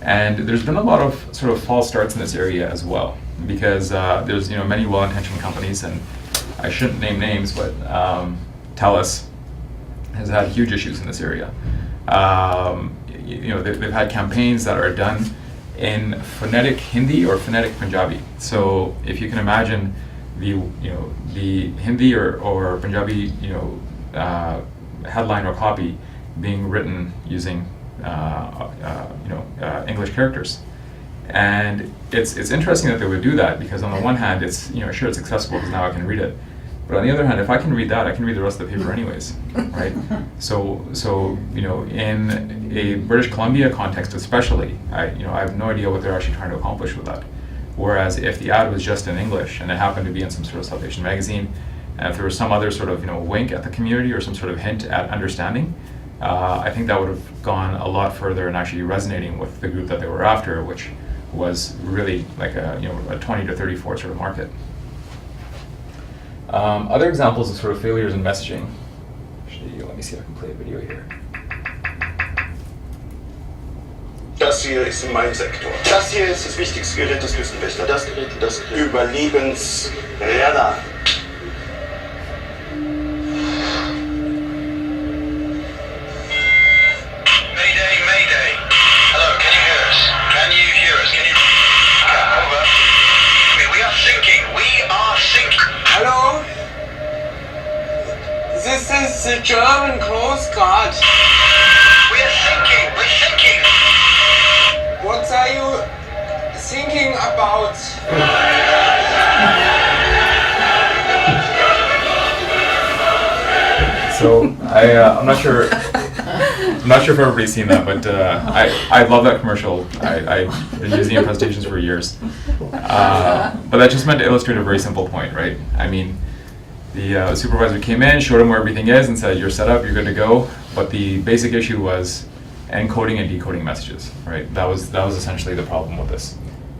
Speaker 1: And there's been a lot of sort of false starts in this area as well, because there's many well-intentioned companies, and I shouldn't name names, but TELUS has had huge issues in this area. They've had campaigns that are done in phonetic Hindi or phonetic Punjabi. So if you can imagine the Hindi or Punjabi headline or copy being written using English characters. And it's interesting that they would do that, because on the one hand, it's sure, it's accessible because now I can read it, but on the other hand, if I can read that, I can read the rest of the paper anyways, right? So in a British Columbia context especially, I have no idea what they're actually trying to accomplish with that. Whereas if the ad was just in English and it happened to be in some sort of South Asian magazine, and if there was some other sort of wink at the community or some sort of hint at understanding, I think that would have gone a lot further in actually resonating with the group that they were after, which was really like a 20 to 34 sort of market. Other examples of sort of failures in messaging. Actually, let me see if I can play a video here.
Speaker 9: Das hier ist mein Sektor. Das hier ist das wichtigste Gerät des Küstenwächters. Das Gerät, das Überlebensradar. Mayday, Mayday. Hello, can you hear us? Can you hear us? Can you... Over. We are sinking. We are sinking.
Speaker 10: Hello? This is the German Coast Guard.
Speaker 9: We are sinking. We're sinking.
Speaker 10: What are you thinking about?
Speaker 1: So I'm not sure. I'm not sure if everybody's seen that, but I love that commercial. I've been using it in presentations for years. But that just meant to illustrate a very simple point, right? I mean, the supervisor came in, showed him where everything is, and said, "You're set up, you're good to go." But the basic issue was encoding and decoding messages, right? That was essentially the problem with this.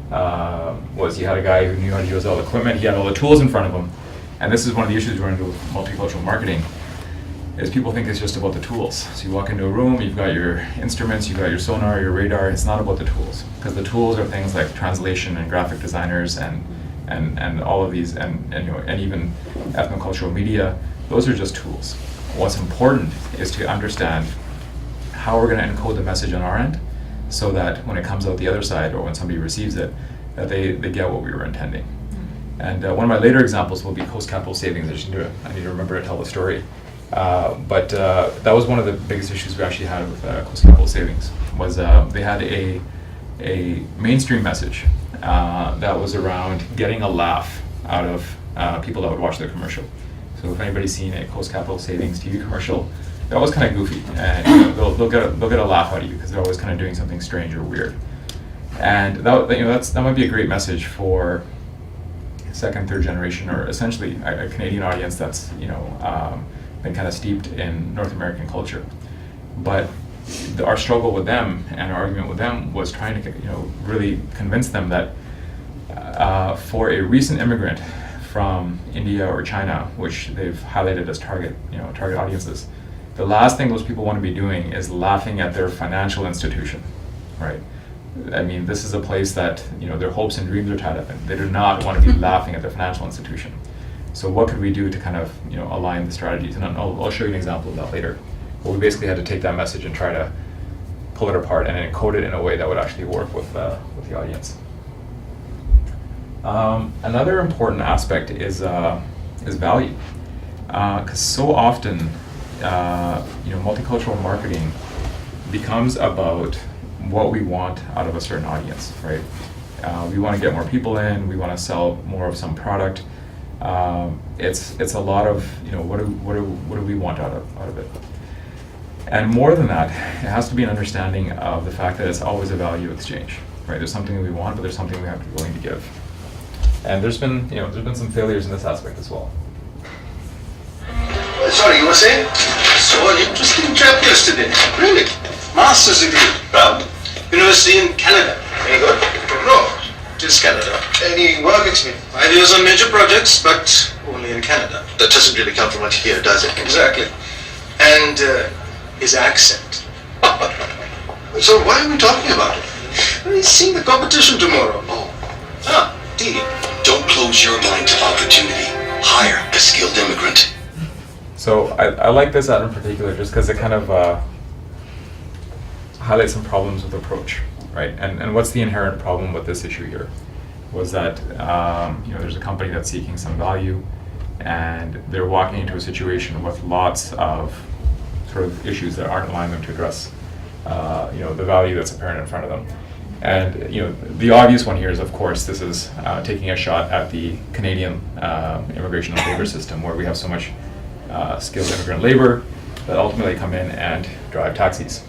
Speaker 1: Was you had a guy who knew how to use all the equipment, he had all the tools in front of him, and this is one of the issues we're into with multicultural marketing. Is people think it's just about the tools. So you walk into a room, you've got your instruments, you've got your sonar, your radar. It's not about the tools, because the tools are things like translation and graphic designers and all of these and even ethnocultural media. Those are just tools. What's important is to understand how we're going to encode the message on our end, so that when it comes out the other side, or when somebody receives it, that they get what we were intending. And one of my later examples will be Coast Capital Savings. I need to remember to tell the story. But that was one of the biggest issues we actually had with Coast Capital Savings, was they had a mainstream message that was around getting a laugh out of people that would watch their commercial. So if anybody's seen a Coast Capital Savings TV commercial, they're always kind of goofy, and they'll get a laugh out of you because they're always kind of doing something strange or weird. And that might be a great message for second, third generation, or essentially a Canadian audience that's been kind of steeped in North American culture. But our struggle with them and our argument with them was trying to really convince them that for a recent immigrant from India or China, which they've highlighted as target audiences, the last thing those people want to be doing is laughing at their financial institution, right? I mean, this is a place that their hopes and dreams are tied up in. They do not want to be laughing at their financial institution. So what could we do to kind of align the strategies? And I'll show you an example of that later. But we basically had to take that message and try to pull it apart and encode it in a way that would actually work with the audience. Another important aspect is value, because so often multicultural marketing becomes about what we want out of a certain audience, right? We want to get more people in. We want to sell more of some product. It's a lot of what do we want out of it, and more than that, it has to be an understanding of the fact that it's always a value exchange, right? There's something we want, but there's something we have to be willing to give, and there's been some failures in this aspect as well.
Speaker 9: Sorry, you were saying? So an interesting trip yesterday. Really? Master's degree. Well, university in Canada. Very good. No, just Canada. Any work experience? Ideas on major projects, but only in Canada. That doesn't really come from much here, does it? Exactly. And his accent. So why are we talking about it? He's seeing the competition tomorrow. Deal. Don't close your mind to opportunity. Hire a skilled immigrant.
Speaker 1: So I like this ad in particular just because it kind of highlights some problems with approach, right? And what's the inherent problem with this issue here? Was that there's a company that's seeking some value, and they're walking into a situation with lots of sort of issues that aren't allowing them to address the value that's apparent in front of them. And the obvious one here is, of course, this is taking a shot at the Canadian immigration and labor system, where we have so much skilled immigrant labor that ultimately come in and drive taxis.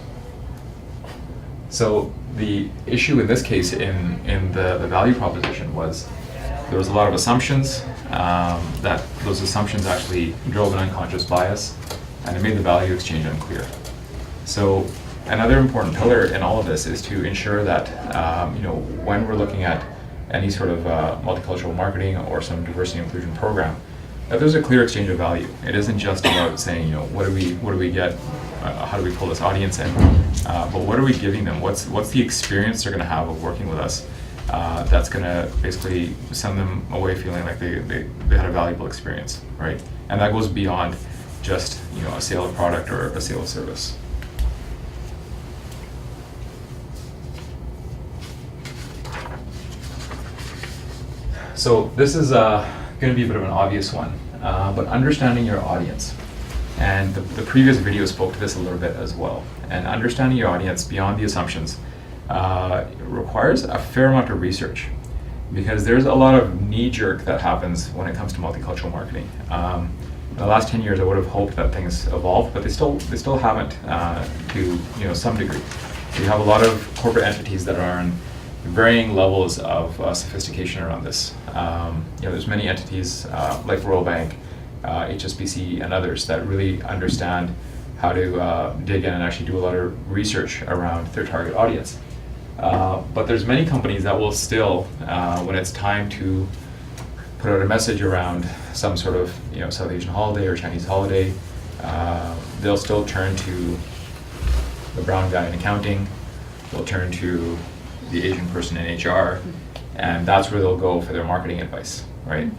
Speaker 1: So the issue in this case in the value proposition was there was a lot of assumptions, that those assumptions actually drove an unconscious bias, and it made the value exchange unclear. So another important pillar in all of this is to ensure that when we're looking at any sort of multicultural marketing or some diversity and inclusion program, that there's a clear exchange of value. It isn't just about saying, what do we get, how do we pull this audience in, but what are we giving them? What's the experience they're going to have of working with us that's going to basically send them away feeling like they had a valuable experience, right? And that goes beyond just a sale of product or a sale of service. So this is going to be a bit of an obvious one, but understanding your audience. And the previous video spoke to this a little bit as well. And understanding your audience beyond the assumptions requires a fair amount of research, because there's a lot of knee-jerk that happens when it comes to multicultural marketing. In the last 10 years, I would have hoped that things evolved, but they still haven't to some degree. So you have a lot of corporate entities that are on varying levels of sophistication around this. There's many entities like Royal Bank, HSBC, and others that really understand how to dig in and actually do a lot of research around their target audience. But there's many companies that will still, when it's time to put out a message around some sort of South Asian holiday or Chinese holiday, they'll still turn to the brown guy in accounting, they'll turn to the Asian person in HR, and that's where they'll go for their marketing advice, right?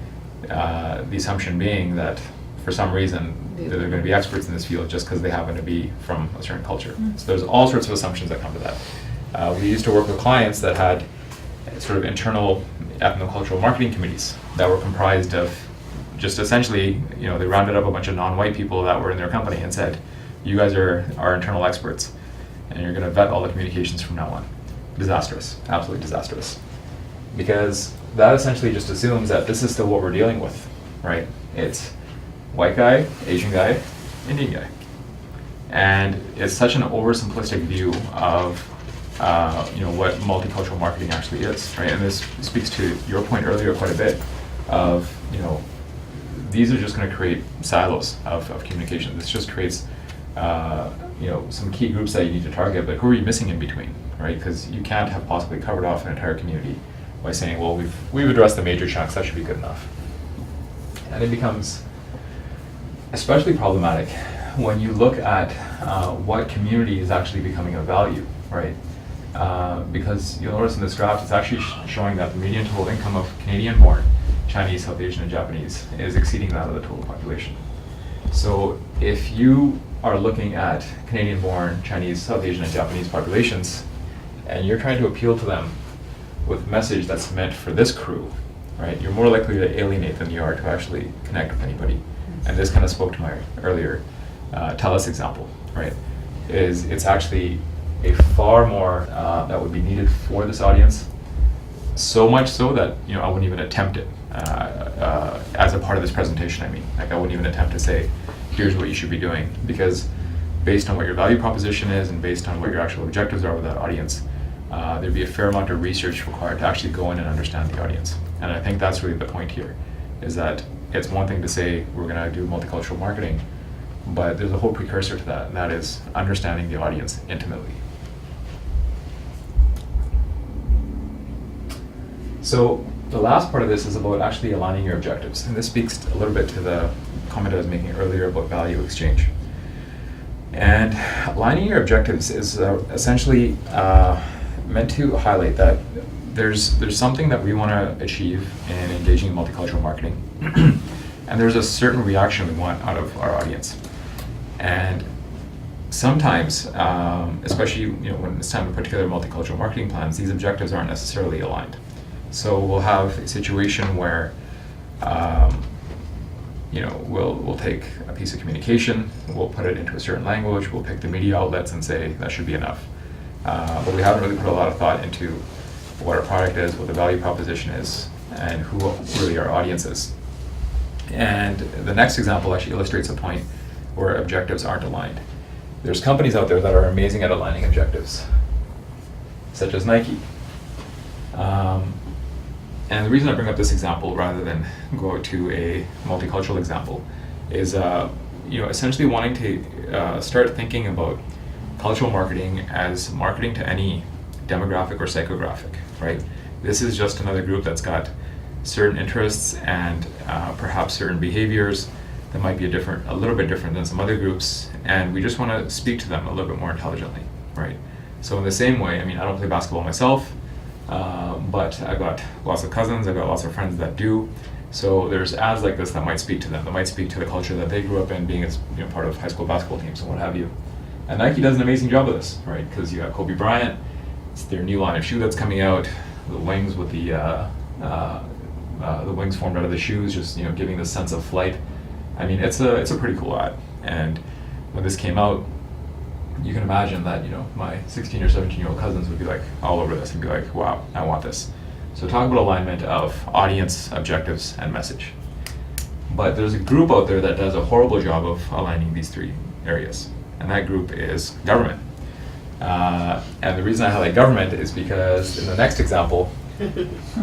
Speaker 1: The assumption being that for some reason they're going to be experts in this field just because they happen to be from a certain culture. So there's all sorts of assumptions that come to that. We used to work with clients that had sort of internal ethnocultural marketing committees that were comprised of just essentially, they rounded up a bunch of non-white people that were in their company and said, you guys are our internal experts, and you're going to vet all the communications from now on. Disastrous, absolutely disastrous. Because that essentially just assumes that this is still what we're dealing with, right? It's white guy, Asian guy, Indian guy. And it's such an oversimplistic view of what multicultural marketing actually is, right? And this speaks to your point earlier quite a bit of, these are just going to create silos of communication. This just creates, some key groups that you need to target, but who are you missing in between, right? Because you can't have possibly covered off an entire community by saying, well, we've addressed the major chunks, that should be good enough. And it becomes especially problematic when you look at what community is actually becoming of value, right? Because you'll notice in this graph, it's actually showing that the median total income of Canadian-born Chinese, South Asian, and Japanese is exceeding that of the total population. So if you are looking at Canadian-born Chinese, South Asian, and Japanese populations, and you're trying to appeal to them with a message that's meant for this crew, right, you're more likely to alienate than you are to actually connect with anybody. And this kind of spoke to my earlier TELUS example, right? It's actually a far more that would be needed for this audience, so much so that I wouldn't even attempt it as a part of this presentation. I mean, like I wouldn't even attempt to say, here's what you should be doing, because based on what your value proposition is and based on what your actual objectives are with that audience, there'd be a fair amount of research required to actually go in and understand the audience. And I think that's really the point here, is that it's one thing to say we're going to do multicultural marketing, but there's a whole precursor to that, and that is understanding the audience intimately. So the last part of this is about actually aligning your objectives, and this speaks a little bit to the comment I was making earlier about value exchange. And aligning your objectives is essentially meant to highlight that there's something that we want to achieve in engaging in multicultural marketing, and there's a certain reaction we want out of our audience. And sometimes, especially when it's time to put together multicultural marketing plans, these objectives aren't necessarily aligned. So we'll have a situation where we'll take a piece of communication, we'll put it into a certain language, we'll pick the media outlets and say that should be enough. But we haven't really put a lot of thought into what our product is, what the value proposition is, and who really our audience is. And the next example actually illustrates a point where objectives aren't aligned. There's companies out there that are amazing at aligning objectives, such as Nike. And the reason I bring up this example rather than go to a multicultural example is essentially wanting to start thinking about cultural marketing as marketing to any demographic or psychographic, right? This is just another group that's got certain interests and perhaps certain behaviors that might be a little bit different than some other groups, and we just want to speak to them a little bit more intelligently, right? So in the same way, I don't play basketball myself, but I've got lots of cousins, I've got lots of friends that do. So there's ads like this that might speak to them, that might speak to the culture that they grew up in, being as part of high school basketball teams and what have you. And Nike does an amazing job of this, right? Because you have Kobe Bryant, it's their new line of shoe that's coming out, the wings with the wings formed out of the shoes, just giving this sense of flight. It's a pretty cool ad. And when this came out, you can imagine that my 16 or 17-year-old cousins would be like all over this and be like, wow, I want this. So talk about alignment of audience, objectives, and message. But there's a group out there that does a horrible job of aligning these three areas, and that group is government. And the reason I highlight government is because in the next example,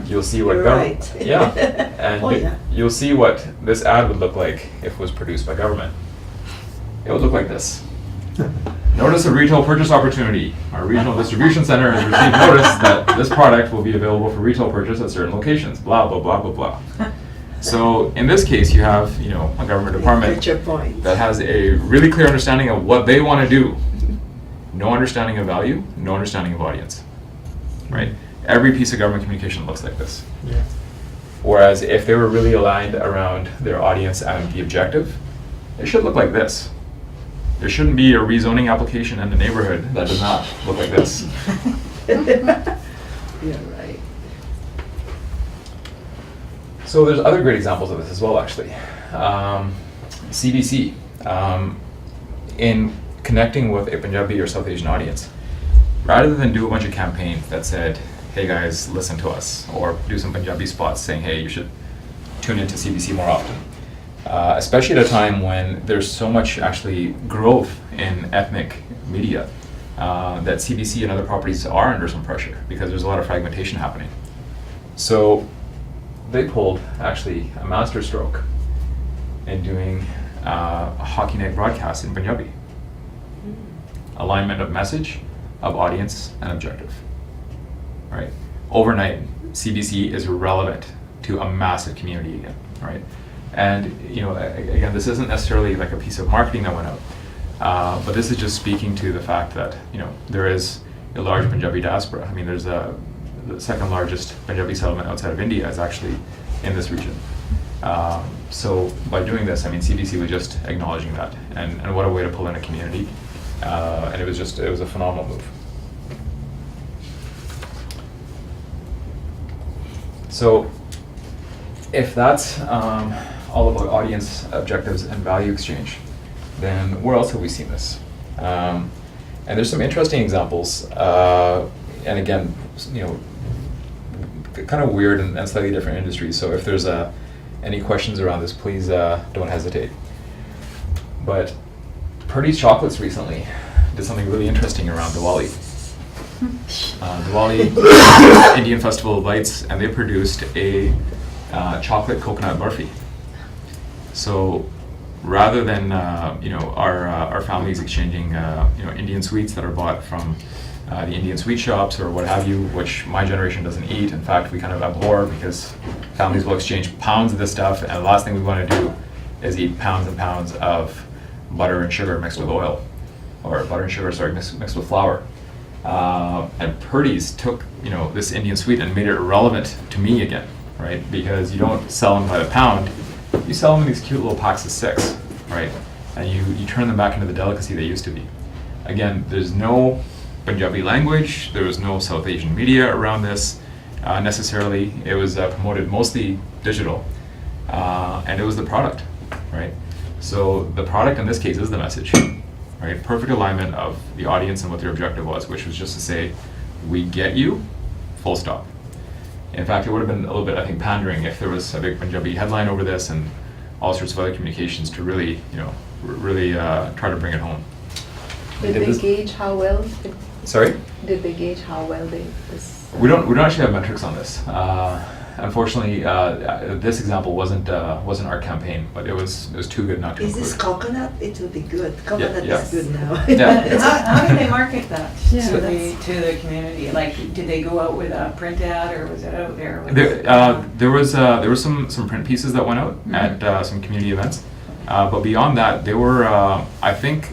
Speaker 1: you'll see what
Speaker 8: Right.
Speaker 1: Yeah, and
Speaker 8: Oh, yeah.
Speaker 1: you'll see what this ad would look like if it was produced by government. It would look like this. Notice of retail purchase opportunity. Our regional distribution center has received notice that this product will be available for retail purchase at certain locations. Blah blah blah blah blah. So in this case, you have a government department
Speaker 8: Get your point.
Speaker 1: that has a really clear understanding of what they want to do. No understanding of value, no understanding of audience. Right? Every piece of government communication looks like this.
Speaker 5: Yeah.
Speaker 1: Whereas if they were really aligned around their audience and the objective, it should look like this. There shouldn't be a rezoning application in the neighborhood that does not look like this.
Speaker 8: You're right.
Speaker 1: So there's other great examples of this as well, actually. CBC, in connecting with a Punjabi or South Asian audience, rather than do a bunch of campaigns that said, hey guys, listen to us, or do some Punjabi spots saying, hey, you should tune into CBC more often. Especially at a time when there's so much actually growth in ethnic media, that CBC and other properties are under some pressure because there's a lot of fragmentation happening. So they pulled actually a masterstroke in doing a hockey night broadcast in Punjabi. Alignment of message, of audience, and objective. Right? Overnight, CBC is relevant to a massive community again, right? And again, this isn't necessarily like a piece of marketing that went out, but this is just speaking to the fact that there is a large Punjabi diaspora. There's the second largest Punjabi settlement outside of India is actually in this region. So by doing this, CBC was just acknowledging that, and what a way to pull in a community. And it was a phenomenal move. So if that's all about audience objectives and value exchange, then where else have we seen this? And there's some interesting examples, and again, kind of weird and slightly different industries. So if there's any questions around this, please don't hesitate. But Purdy's Chocolates recently did something really interesting around Diwali. Diwali, Indian Festival of Lights, and they produced a chocolate coconut burfi. So rather than our families exchanging Indian sweets that are bought from the Indian sweet shops or what have you, which my generation doesn't eat. In fact, we kind of abhor because families will exchange pounds of this stuff, and the last thing we want to do is eat pounds and pounds of butter and sugar mixed with oil, or butter and sugar, sorry, mixed with flour. And Purdy's took, this Indian sweet and made it relevant to me again, right? Because you don't sell them by the pound, you sell them in these cute little packs of 6, right? And you turn them back into the delicacy they used to be. Again, there's no Punjabi language, there was no South Asian media around this necessarily. It was promoted mostly digital, and it was the product, right? So the product in this case is the message, right? Perfect alignment of the audience and what their objective was, which was just to say, we get you, full stop. In fact, it would have been a little bit, I think, pandering if there was a big Punjabi headline over this and all sorts of other communications to really, really try to bring it home.
Speaker 7: Did they gauge how well?
Speaker 1: Sorry?
Speaker 7: Did they gauge how well this?
Speaker 1: We don't actually have metrics on this. Unfortunately, this example wasn't our campaign, but it was too good not to
Speaker 8: Is
Speaker 1: include.
Speaker 8: this coconut? It will be good. Coconut
Speaker 1: yeah.
Speaker 8: is good now.
Speaker 1: Yeah.
Speaker 6: How do they market that
Speaker 7: Yeah,
Speaker 6: to the community? Like, did they go out with a print ad, or was it out there?
Speaker 1: There was some print pieces that went out at some community events, but beyond that, they were I think.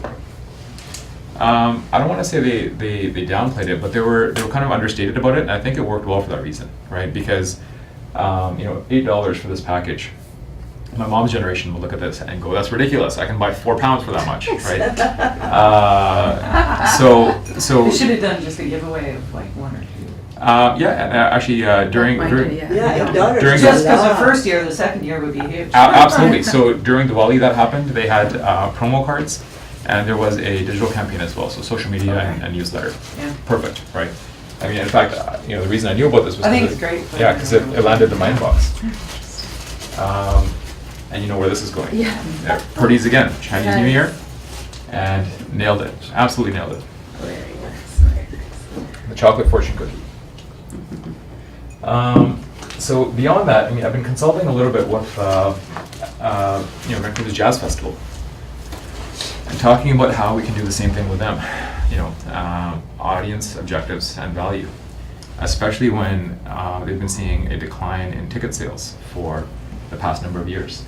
Speaker 1: I don't want to say they downplayed it, but they were kind of understated about it, and I think it worked well for that reason, right? Because $8 for this package. My mom's generation will look at this and go, "That's ridiculous! I can buy 4 pounds for that much, right?" So
Speaker 6: They should have done just a giveaway of like 1 or 2.
Speaker 1: Actually, during
Speaker 8: Yeah, $8.
Speaker 1: During
Speaker 6: Just
Speaker 1: the-
Speaker 6: because the first year, the second year would be huge.
Speaker 1: Absolutely. So during Diwali that happened, they had promo cards, and there was a digital campaign as well, so social media and newsletter.
Speaker 6: Yeah.
Speaker 1: Perfect, right? I mean, in fact, the reason I knew about this was
Speaker 6: I think
Speaker 1: 'cause
Speaker 6: it's great.
Speaker 1: Yeah, because it landed in my inbox. And you know where this is going.
Speaker 7: Yeah.
Speaker 1: Purdy's again, Chinese New
Speaker 7: Yes.
Speaker 1: Year, and nailed it. Absolutely nailed it.
Speaker 7: Very nice. Very nice.
Speaker 1: The chocolate fortune cookie. So beyond that, I mean, I've been consulting a little bit with, Vancouver's Jazz Festival, and talking about how we can do the same thing with them. Audience, objectives, and value, especially when they've been seeing a decline in ticket sales for the past number of years.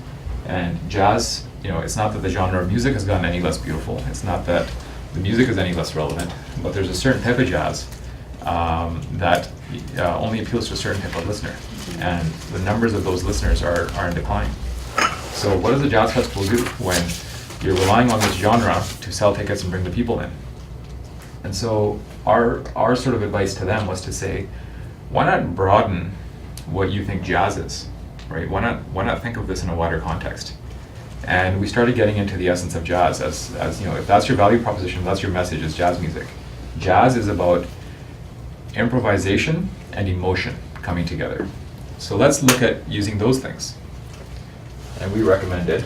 Speaker 1: And jazz, it's not that the genre of music has gotten any less beautiful. It's not that the music is any less relevant, but there's a certain type of jazz that only appeals to a certain type of listener, and the numbers of those listeners are in decline. So what does the Jazz Festival do when you're relying on this genre to sell tickets and bring the people in? And so our sort of advice to them was to say, why not broaden what you think jazz is, right? Why not think of this in a wider context? And we started getting into the essence of jazz as if that's your value proposition, that's your message, is jazz music. Jazz is about improvisation and emotion coming together. So let's look at using those things. And we recommended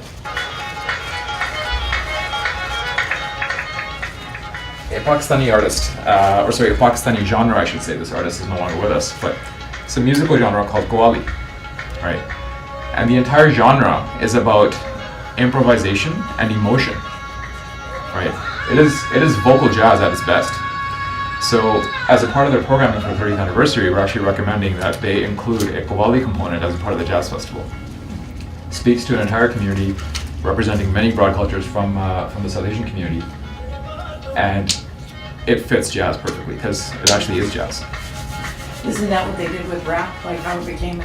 Speaker 1: a Pakistani artist, a Pakistani genre, I should say. This artist is no longer with us, but it's a musical genre called Qawwali, right? And the entire genre is about improvisation and emotion, right? It is vocal jazz at its best. So, as a part of their programming for the 30th anniversary, we're actually recommending that they include a Qawwali component as a part of the Jazz Festival. Speaks to an entire community, representing many broad cultures from the South Asian community, and it fits jazz perfectly because it actually is jazz.
Speaker 6: Isn't that what they did with rap? Like how it became, the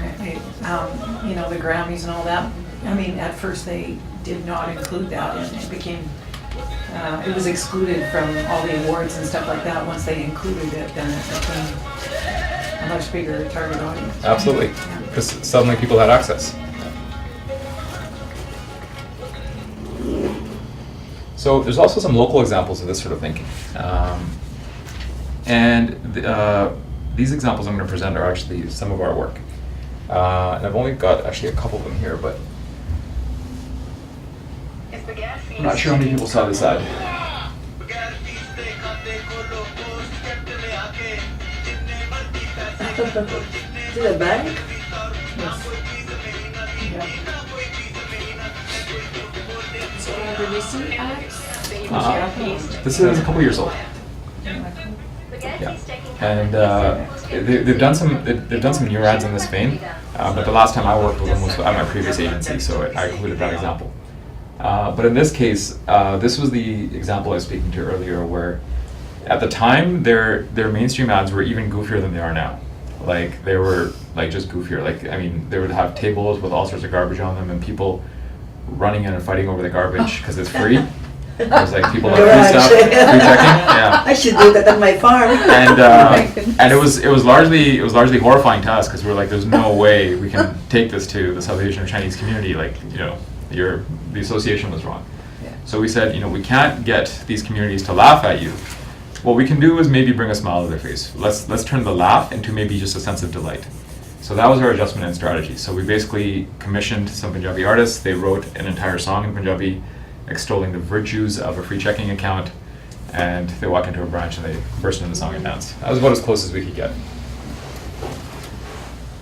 Speaker 6: Grammys and all that? I mean, at first they did not include that, and it became, it was excluded from all the awards and stuff like that. Once they included it, then it became a much bigger target audience.
Speaker 1: Absolutely,
Speaker 6: Yeah.
Speaker 1: because suddenly people had access. So there's also some local examples of this sort of thinking. These examples I'm going to present are actually some of our work. And I've only got actually a couple of them here, but I'm not sure how many people saw this ad.
Speaker 8: Is it a bank?
Speaker 1: This is a couple years old. Yeah, and they've done some newer ads in this vein, but the last time I worked with them was at my previous agency, so I included that example. But in this case, this was the example I was speaking to earlier, where At the time, their mainstream ads were even goofier than they are now. Like, they were like just goofier. Like, I mean, they would have tables with all sorts of garbage on them and people running in and fighting over the garbage because it's free. It was like people like free
Speaker 8: Garage.
Speaker 1: stuff, free checking. Yeah.
Speaker 8: I should do that on my farm.
Speaker 1: And it was largely horrifying to us because we were like, there's no way we can take this to the South Asian or Chinese community. Like, you know, the association was wrong. So we said, you know, we can't get these communities to laugh at you. What we can do is maybe bring a smile to their face. Let's turn the laugh into maybe just a sense of delight. So that was our adjustment and strategy. So we basically commissioned some Punjabi artists. They wrote an entire song in Punjabi extolling the virtues of a free checking account, and they walk into a branch and they burst into the song and dance. That was about as close as we could get.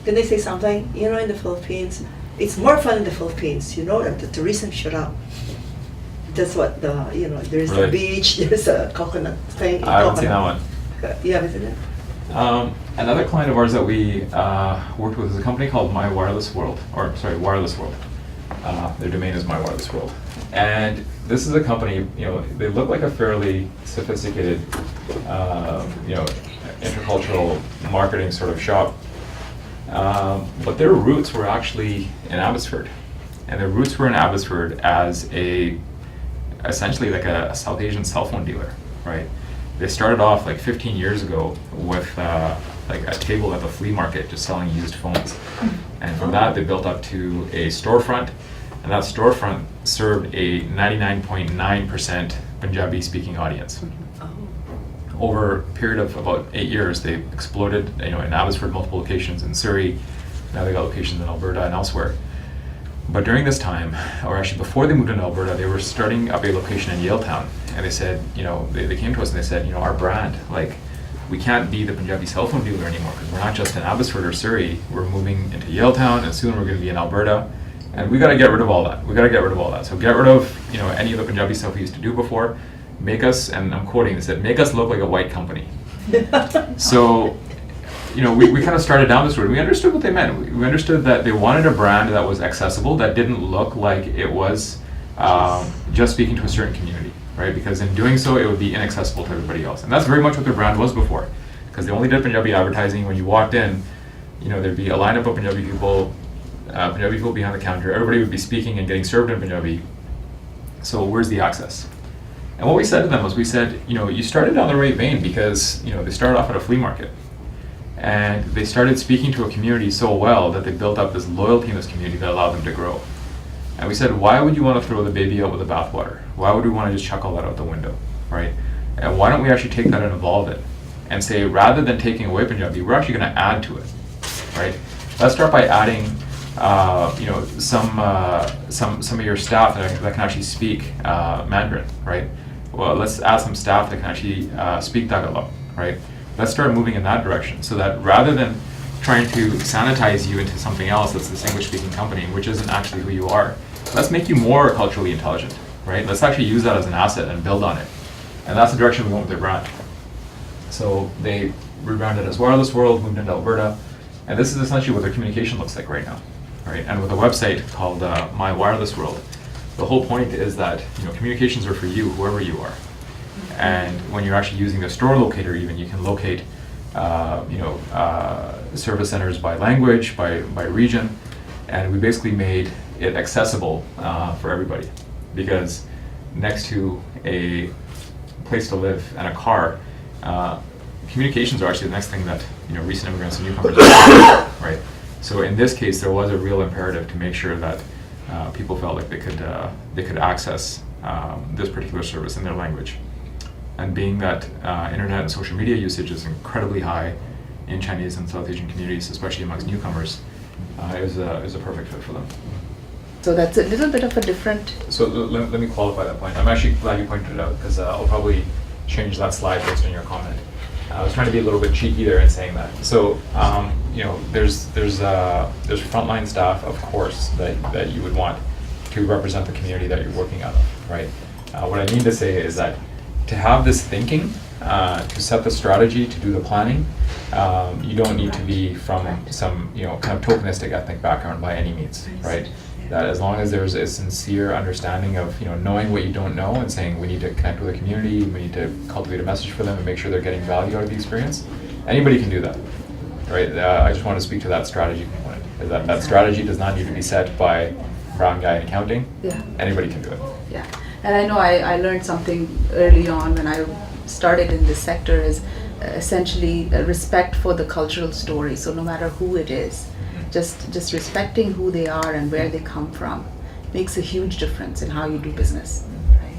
Speaker 8: Can I say something? You know, in the Philippines, it's more fun in the Philippines. You know, the tourism shut up. That's what there's
Speaker 1: Really?
Speaker 8: a beach, there's a coconut thing.
Speaker 1: I haven't seen that one.
Speaker 8: You haven't seen it?
Speaker 1: Another client of ours that we worked with is a company called Wireless World. Their domain is My Wireless World. And this is a company, you know, they look like a fairly sophisticated, intercultural marketing sort of shop. But their roots were actually in Abbotsford. And their roots were in Abbotsford as essentially like a South Asian cell phone dealer, right? They started off like 15 years ago with like a table at the flea market just selling used phones. And from that they built up to a storefront, and that storefront served a 99.9% Punjabi speaking audience. Over a period of about 8 years, they exploded, you know, in Abbotsford, multiple locations in Surrey. Now they got locations in Alberta and elsewhere. But during this time, or actually before they moved into Alberta, they were starting up a location in Yaletown. And they said, you know, they came to us and they said, you know, our brand, like, we can't be the Punjabi cell phone dealer anymore because we're not just in Abbotsford or Surrey. We're moving into Yaletown, and soon we're going to be in Alberta. And we got to get rid of all that. So get rid of, you know, any of the Punjabi stuff we used to do before. Make us, and I'm quoting, they said, make us look like a white company. So, you know, we kind of started down this road. We understood what they meant. We understood that they wanted a brand that was accessible, that didn't look like it was just speaking to a certain community, right? Because in doing so, it would be inaccessible to everybody else. And that's very much what their brand was before. Because they only did Punjabi advertising. When you walked in, you know, there'd be a lineup of Punjabi people behind the counter. Everybody would be speaking and getting served in Punjabi. So where's the access? And what we said to them was, we said, you know, you started down the right vein because, you know, they started off at a flea market. And they started speaking to a community so well that they built up this loyalty in this community that allowed them to grow. And we said, why would you want to throw the baby out with the bathwater? Why would we want to just chuck all that out the window, right? And why don't we actually take that and evolve it? And say, rather than taking away Punjabi, we're actually going to add to it, right? Let's start by adding, you know, some of your staff that can actually speak Mandarin, right? Well, let's add some staff that can actually speak Tagalog, right? Let's start moving in that direction so that rather than trying to sanitize you into something else that's this English-speaking company, which isn't actually who you are, let's make you more culturally intelligent, right? Let's actually use that as an asset and build on it. And that's the direction we went with their brand. So they rebranded as Wireless World, moved into Alberta, and this is essentially what their communication looks like right now, right? And with a website called My Wireless World, the whole point is that, you know, communications are for you, whoever you are. And when you're actually using the store locator, even, you can locate, service centers by language, by region, and we basically made it accessible for everybody. Because next to a place to live and a car, communications are actually the next thing that, you know, recent immigrants and newcomers are, right? So in this case, there was a real imperative to make sure that people felt like they could access this particular service in their language. And being that internet and social media usage is incredibly high in Chinese and South Asian communities, especially amongst newcomers, it was a perfect fit for them.
Speaker 7: So that's a little bit of a different.
Speaker 1: So let me qualify that point. I'm actually glad you pointed it out because I'll probably change that slide based on your comment. I was trying to be a little bit cheeky there in saying that. So you know, there's frontline staff, of course, that you would want to represent the community that you're working out of, right? What I mean to say is that to have this thinking, to set the strategy, to do the planning, you don't need to be from some, you know, kind of tokenistic ethnic background by any means, right? that as long as there's a sincere understanding of, knowing what you don't know and saying we need to connect with the community, we need to cultivate a message for them and make sure they're getting value out of the experience, anybody can do that, right? I just want to speak to that strategy component. Is that strategy does not need to be set by brown guy in accounting.
Speaker 7: Yeah.
Speaker 1: Anybody can do it.
Speaker 7: Yeah, and I know I learned something early on when I started in this sector is essentially a respect for the cultural story. So no matter who it is, just respecting who they are and where they come from makes a huge difference in how you do business, right?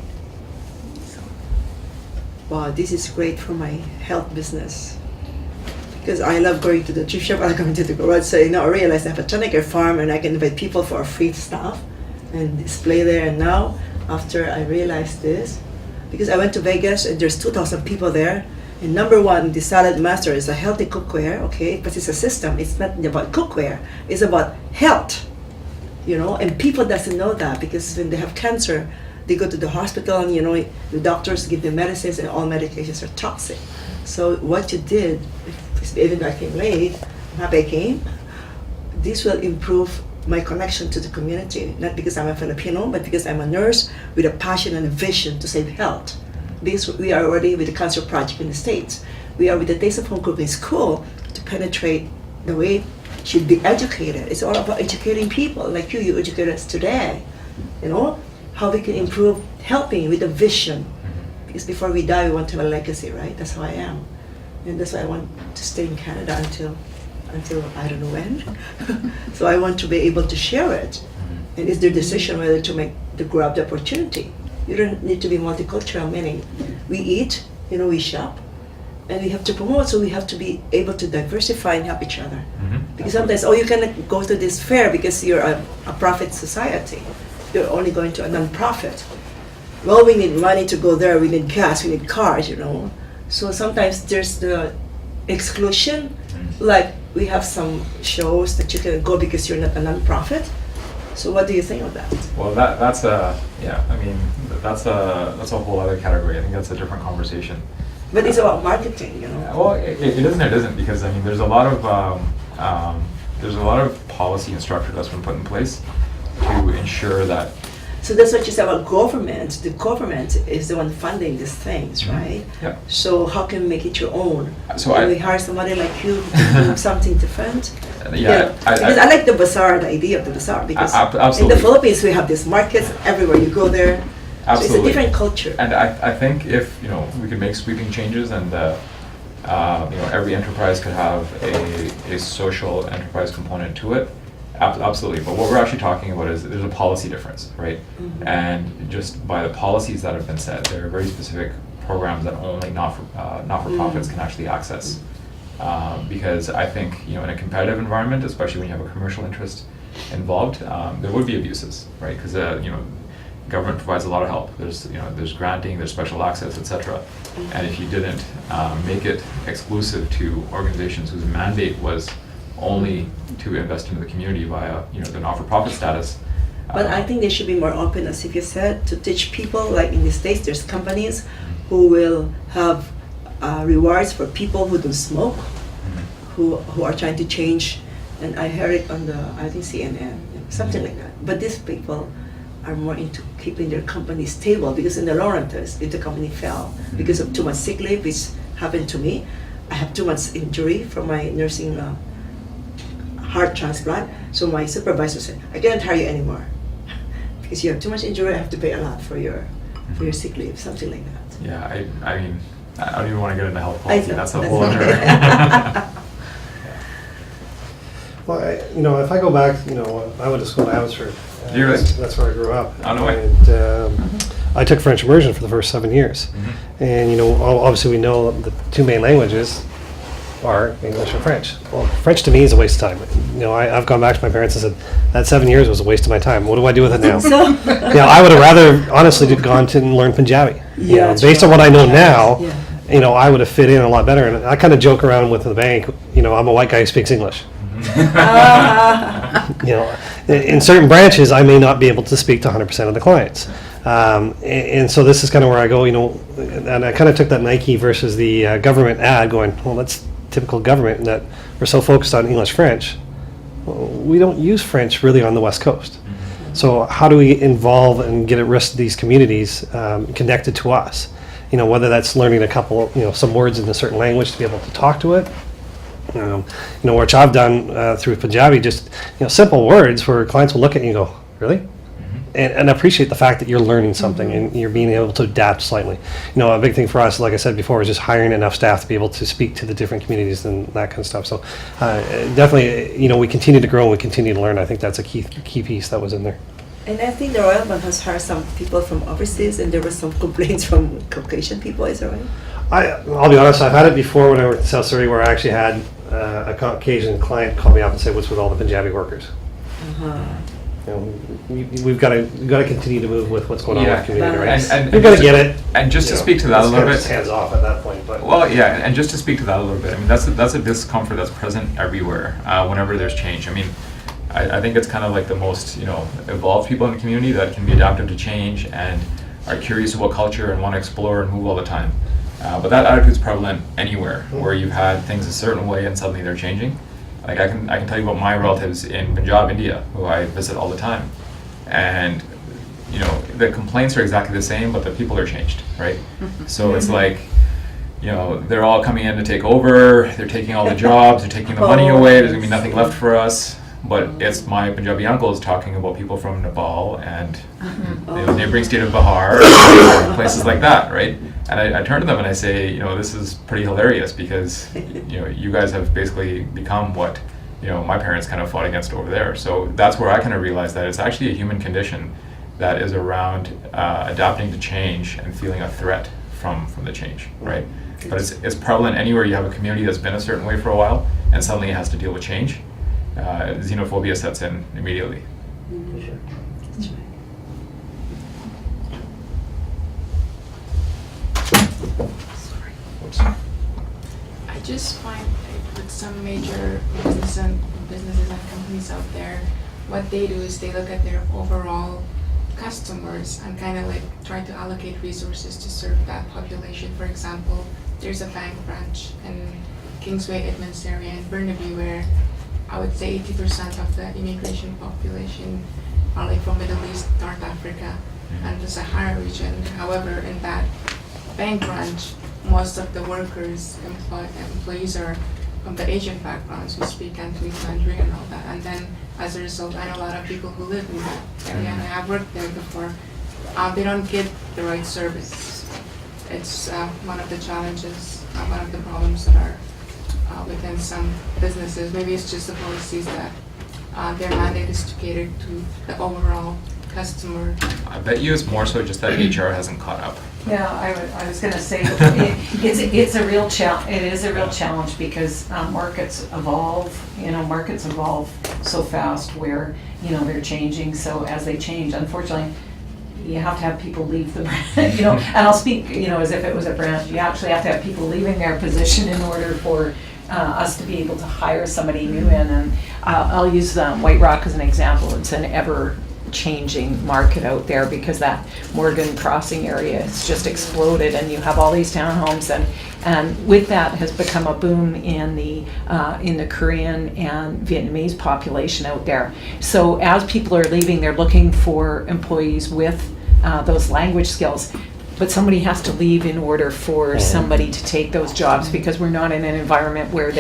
Speaker 7: So.
Speaker 8: Wow, this is great for my health business. Because I love going to the thrift shop, I like going to the garage. So I realize I have a Tonicare farm and I can invite people for free stuff and display there. And now, after I realized this, because I went to Vegas and there's 2,000 people there, and number one, the Salad Master is a healthy cookware, okay? But it's a system. It's not about cookware. It's about health, And people doesn't know that because when they have cancer, they go to the hospital and the doctors give them medicines and all medications are toxic. So what you did, even though I came late, I'm happy I came. This will improve my connection to the community, not because I'm a Filipino, but because I'm a nurse with a passion and a vision to save health. Because we are already with the Cancer Project in the States. We are with the Taste of Home Cooking School to penetrate the way it should be educated. It's all about educating people like you educate us today. How we can improve helping with a vision. Because before we die, we want to have a legacy, right? That's how I am. And that's why I want to stay in Canada until I don't know when. So I want to be able to share it. And it's their decision whether to grab the opportunity. You don't need to be multicultural, meaning we eat, we shop, and we have to promote, so we have to be able to diversify and help each other. Because sometimes, you cannot go to this fair because you're a profit society. You're only going to a non-profit. Well, we need money to go there, we need gas, we need cars, So sometimes there's the exclusion, like we have some shows that you can go because you're not a non-profit. So what do you think of that?
Speaker 1: Well, that's a whole other category. I think that's a different conversation.
Speaker 8: But it's about marketing,
Speaker 1: Well, it isn't because there's a lot of policy and structure that's been put in place to ensure that.
Speaker 8: So that's what you said about government. The government is the one funding these things, right?
Speaker 1: Yeah.
Speaker 8: So how can we make it your own?
Speaker 1: So
Speaker 8: can we hire somebody like you to do something different?
Speaker 1: Yeah,
Speaker 8: because I like the bazaar, the idea of the bazaar, because
Speaker 1: absolutely.
Speaker 8: in the Philippines we have these markets everywhere you go there.
Speaker 1: Absolutely.
Speaker 8: So it's a different culture.
Speaker 1: And I think if we could make sweeping changes and every enterprise could have a social enterprise component to it, absolutely. But what we're actually talking about is there's a policy difference, right?
Speaker 8: Mm-hmm.
Speaker 1: And just by the policies that have been set, there are very specific programs that only not-for-profits can actually access. Because I think in a competitive environment, especially when you have a commercial interest involved, there would be abuses, right? Because government provides a lot of help. There's granting, there's special access, etc. And if you didn't make it exclusive to organizations whose mandate was only to invest into the community via the not-for-profit status.
Speaker 8: But I think they should be more open, as if you said, to teach people. Like in the States, there's companies who will have rewards for people who don't smoke, who are trying to change. And I heard it on I think CNN, something like that. But these people are more into keeping their company stable, because in the long run, if the company fell because of too much sick leave, which happened to me, I have too much injury from my nursing heart transplant. So my supervisor said, I can't hire you anymore because you have too much injury. I have to pay a lot for your sick leave, something like that.
Speaker 1: Yeah, I mean, I don't even want to get into health policy. That's a whole
Speaker 8: okay.
Speaker 1: other.
Speaker 5: Well, if I go back, I went to school in Abbotsford.
Speaker 1: You really?
Speaker 5: That's where I grew up.
Speaker 1: Oh, no way.
Speaker 5: And I took French immersion for the first 7 years. And, obviously we know the two main languages are English and French. Well, French to me is a waste of time. I've gone back to my parents and said, that 7 years was a waste of my time. What do I do with it now? I would have rather, honestly, gone to learn Punjabi. Based on what I know now, I would have fit in a lot better. And I kind of joke around with the bank, I'm a white guy who speaks English. In certain branches, I may not be able to speak to 100% of the clients. And so this is kind of where I go, and I kind of took that Nike versus the government ad going, well, that's typical government in that we're so focused on English, French. Well, we don't use French really on the West Coast. So how do we involve and get the rest of these communities connected to us? You know, whether that's learning a couple, you know, some words in a certain language to be able to talk to it. You know, which I've done through Punjabi, just, you know, simple words where clients will look at you and go, really? And appreciate the fact that you're learning something and you're being able to adapt slightly. You know, a big thing for us, like I said before, is just hiring enough staff to be able to speak to the different communities and that kind of stuff. So definitely, you know, we continue to grow and we continue to learn. I think that's a key piece that was in there.
Speaker 8: And I think the Royal Bank has hired some people from overseas, and there were some complaints from Caucasian people, is that right?
Speaker 5: I'll be honest, I've had it before when I worked in South Surrey, where I actually had a Caucasian client call me up and say, "What's with all the Punjabi workers?" You know, we've got to continue to move with what's going on in the community, right?
Speaker 1: And
Speaker 5: You've got to get it.
Speaker 1: And just to speak to that a
Speaker 5: it's
Speaker 1: little
Speaker 5: kind of
Speaker 1: bit.
Speaker 5: just hands off at that point. But
Speaker 1: Well, yeah, and just to speak to that a little bit, I mean, that's a discomfort that's present everywhere whenever there's change. I mean, I think it's kind of like the most, you know, evolved people in the community that can be adaptive to change and are curious about culture and want to explore and move all the time. But that attitude's prevalent anywhere where you've had things a certain way and suddenly they're changing. Like I can tell you about my relatives in Punjab, India, who I visit all the time, and you know the complaints are exactly the same, but the people are changed, right? So it's like, you know, they're all coming in to take over. They're taking all the jobs. They're taking the money away. There's gonna be nothing left for us. But it's my Punjabi uncles talking about people from Nepal and the neighboring state of Bihar, places like that, right? And I turn to them and I say, you know, this is pretty hilarious because, you know, you guys have basically become what, you know, my parents kind of fought against over there. So that's where I kind of realized that it's actually a human condition that is around adapting to change and feeling a threat from the change, right? But it's prevalent anywhere you have a community that's been a certain way for a while and suddenly it has to deal with change. Xenophobia sets in immediately.
Speaker 4: I just find like, with some major businesses and companies out there, what they do is they look at their overall customers and kind of like try to allocate resources to serve that population. For example, there's a bank branch in Kingsway, Edmonds area in Burnaby where I would say 80% of the immigration population are like from Middle East, North Africa, and the Sahara region. However, in that bank branch, most of the workers, employees are from the Asian backgrounds who speak Cantonese, Mandarin, and all that. And then, as a result, I know a lot of people who live in that area, and I have worked there before. They don't get the right service. It's one of the challenges, one of the problems that are within some businesses. Maybe it's just the policies that their mandate is to cater to the overall customer.
Speaker 1: I bet you it's more so just that HR hasn't caught up.
Speaker 6: Yeah, I was going to say it's a real challenge. It is a real challenge because markets evolve. You know, markets evolve so fast where you know they're changing. So as they change, unfortunately, you have to have people leave the brand. You know, and I'll speak you know as if it was a brand. You actually have to have people leaving their position in order for us to be able to hire somebody new in. And I'll use White Rock as an example. It's an ever-changing market out there because that Morgan Crossing area has just exploded, and you have all these townhomes, and with that has become a boom in the Korean and Vietnamese population out there. So as people are leaving, they're looking for employees with those language skills. But somebody has to leave in order for somebody to take those jobs because we're not in an environment where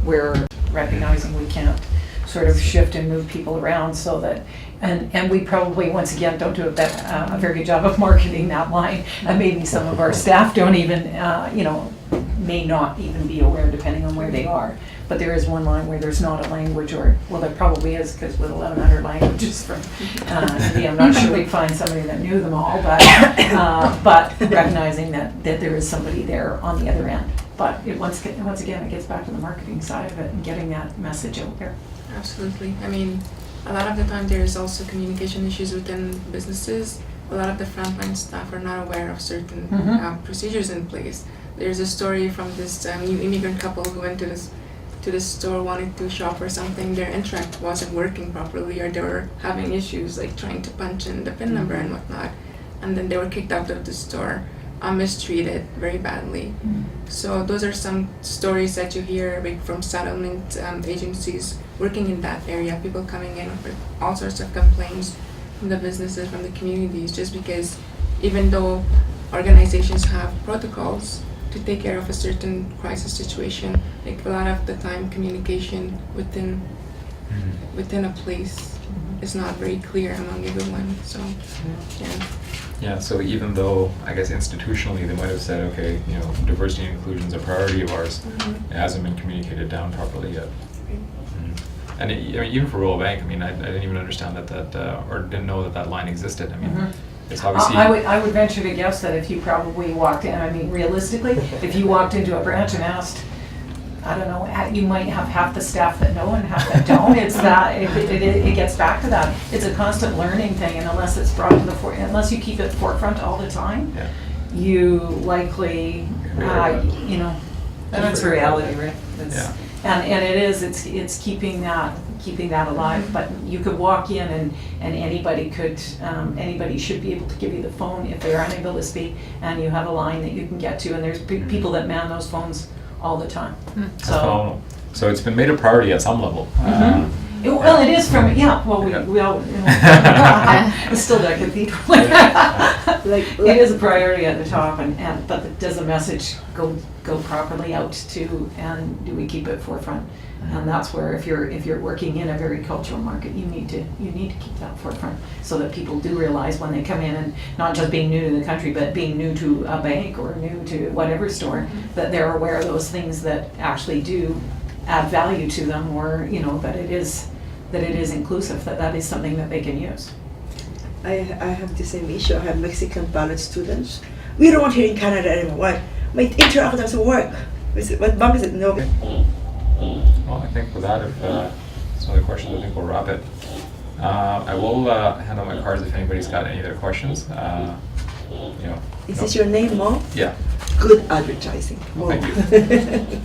Speaker 6: we're recognizing we can't sort of shift and move people around so that, and we probably, once again, don't do a very good job of marketing that line. And maybe some of our staff don't even, may not even be aware depending on where they are. But there is one line where there's not a language, or, well, there probably is, because with 1,100 languages from India, I'm not sure we'd find somebody that knew them all, but recognizing that there is somebody there on the other end. But once again, it gets back to the marketing side of it and getting that message out there.
Speaker 4: Absolutely. I mean, a lot of the time there is also communication issues within businesses. A lot of the frontline staff are not aware of certain procedures in place. There's a story from this new immigrant couple who went to this store, wanted to shop for something. Their interact wasn't working properly, or they were having issues like trying to punch in the PIN number and whatnot. And then they were kicked out of the store, mistreated very badly. So those are some stories that you hear from settlement agencies working in that area, people coming in with all sorts of complaints the businesses, from the communities, just because even though organizations have protocols to take care of a certain crisis situation, like a lot of the time communication within a place is not very clear among everyone. So yeah.
Speaker 1: Yeah, so even though, I guess institutionally, they might have said, okay, you know, diversity and inclusion is a priority of ours, it hasn't been communicated down properly yet. And I mean, even for Royal Bank, I mean, I didn't even understand that or didn't know that line existed. I mean, it's obviously...
Speaker 6: I would venture to guess that if you probably walked in, I mean, realistically, if you walked into a branch and asked, I don't know, you might have half the staff that know and half that don't. It's that, it gets back to that. It's a constant learning thing, and unless it's brought to the unless you keep it forefront all the time, you likely, you know...
Speaker 11: And that's a reality, right?
Speaker 1: Yeah.
Speaker 6: And it is, it's keeping that alive, but you could walk in and anybody should be able to give you the phone if they're unable to speak, and you have a line that you can get to, and there's people that man those phones all the time.
Speaker 1: That's phenomenal. So it's been made a priority at some level.
Speaker 6: Well, it is from, we all, you know, it's still that cathedral. It is a priority at the top, but does the message go properly out to, and do we keep it forefront? And that's where, if you're working in a very cultural market, you need to keep that forefront, so that people do realize when they come in, and not just being new to the country, but being new to a bank or new to whatever store, that they're aware of those things that actually do add value to them, or, you know, that it is inclusive, that is something that they can use.
Speaker 8: I have the same issue. I have Mexican pilot students. We don't want here in Canada anymore. Why? My interact doesn't work. What bank is it? No.
Speaker 1: Well, I think with that, if some other questions, I think we'll wrap it. I will hand out my cards if anybody's got any other questions. You know.
Speaker 8: Is this your name, Mo?
Speaker 1: Yeah.
Speaker 8: Good advertising. Mo.
Speaker 1: Thank you.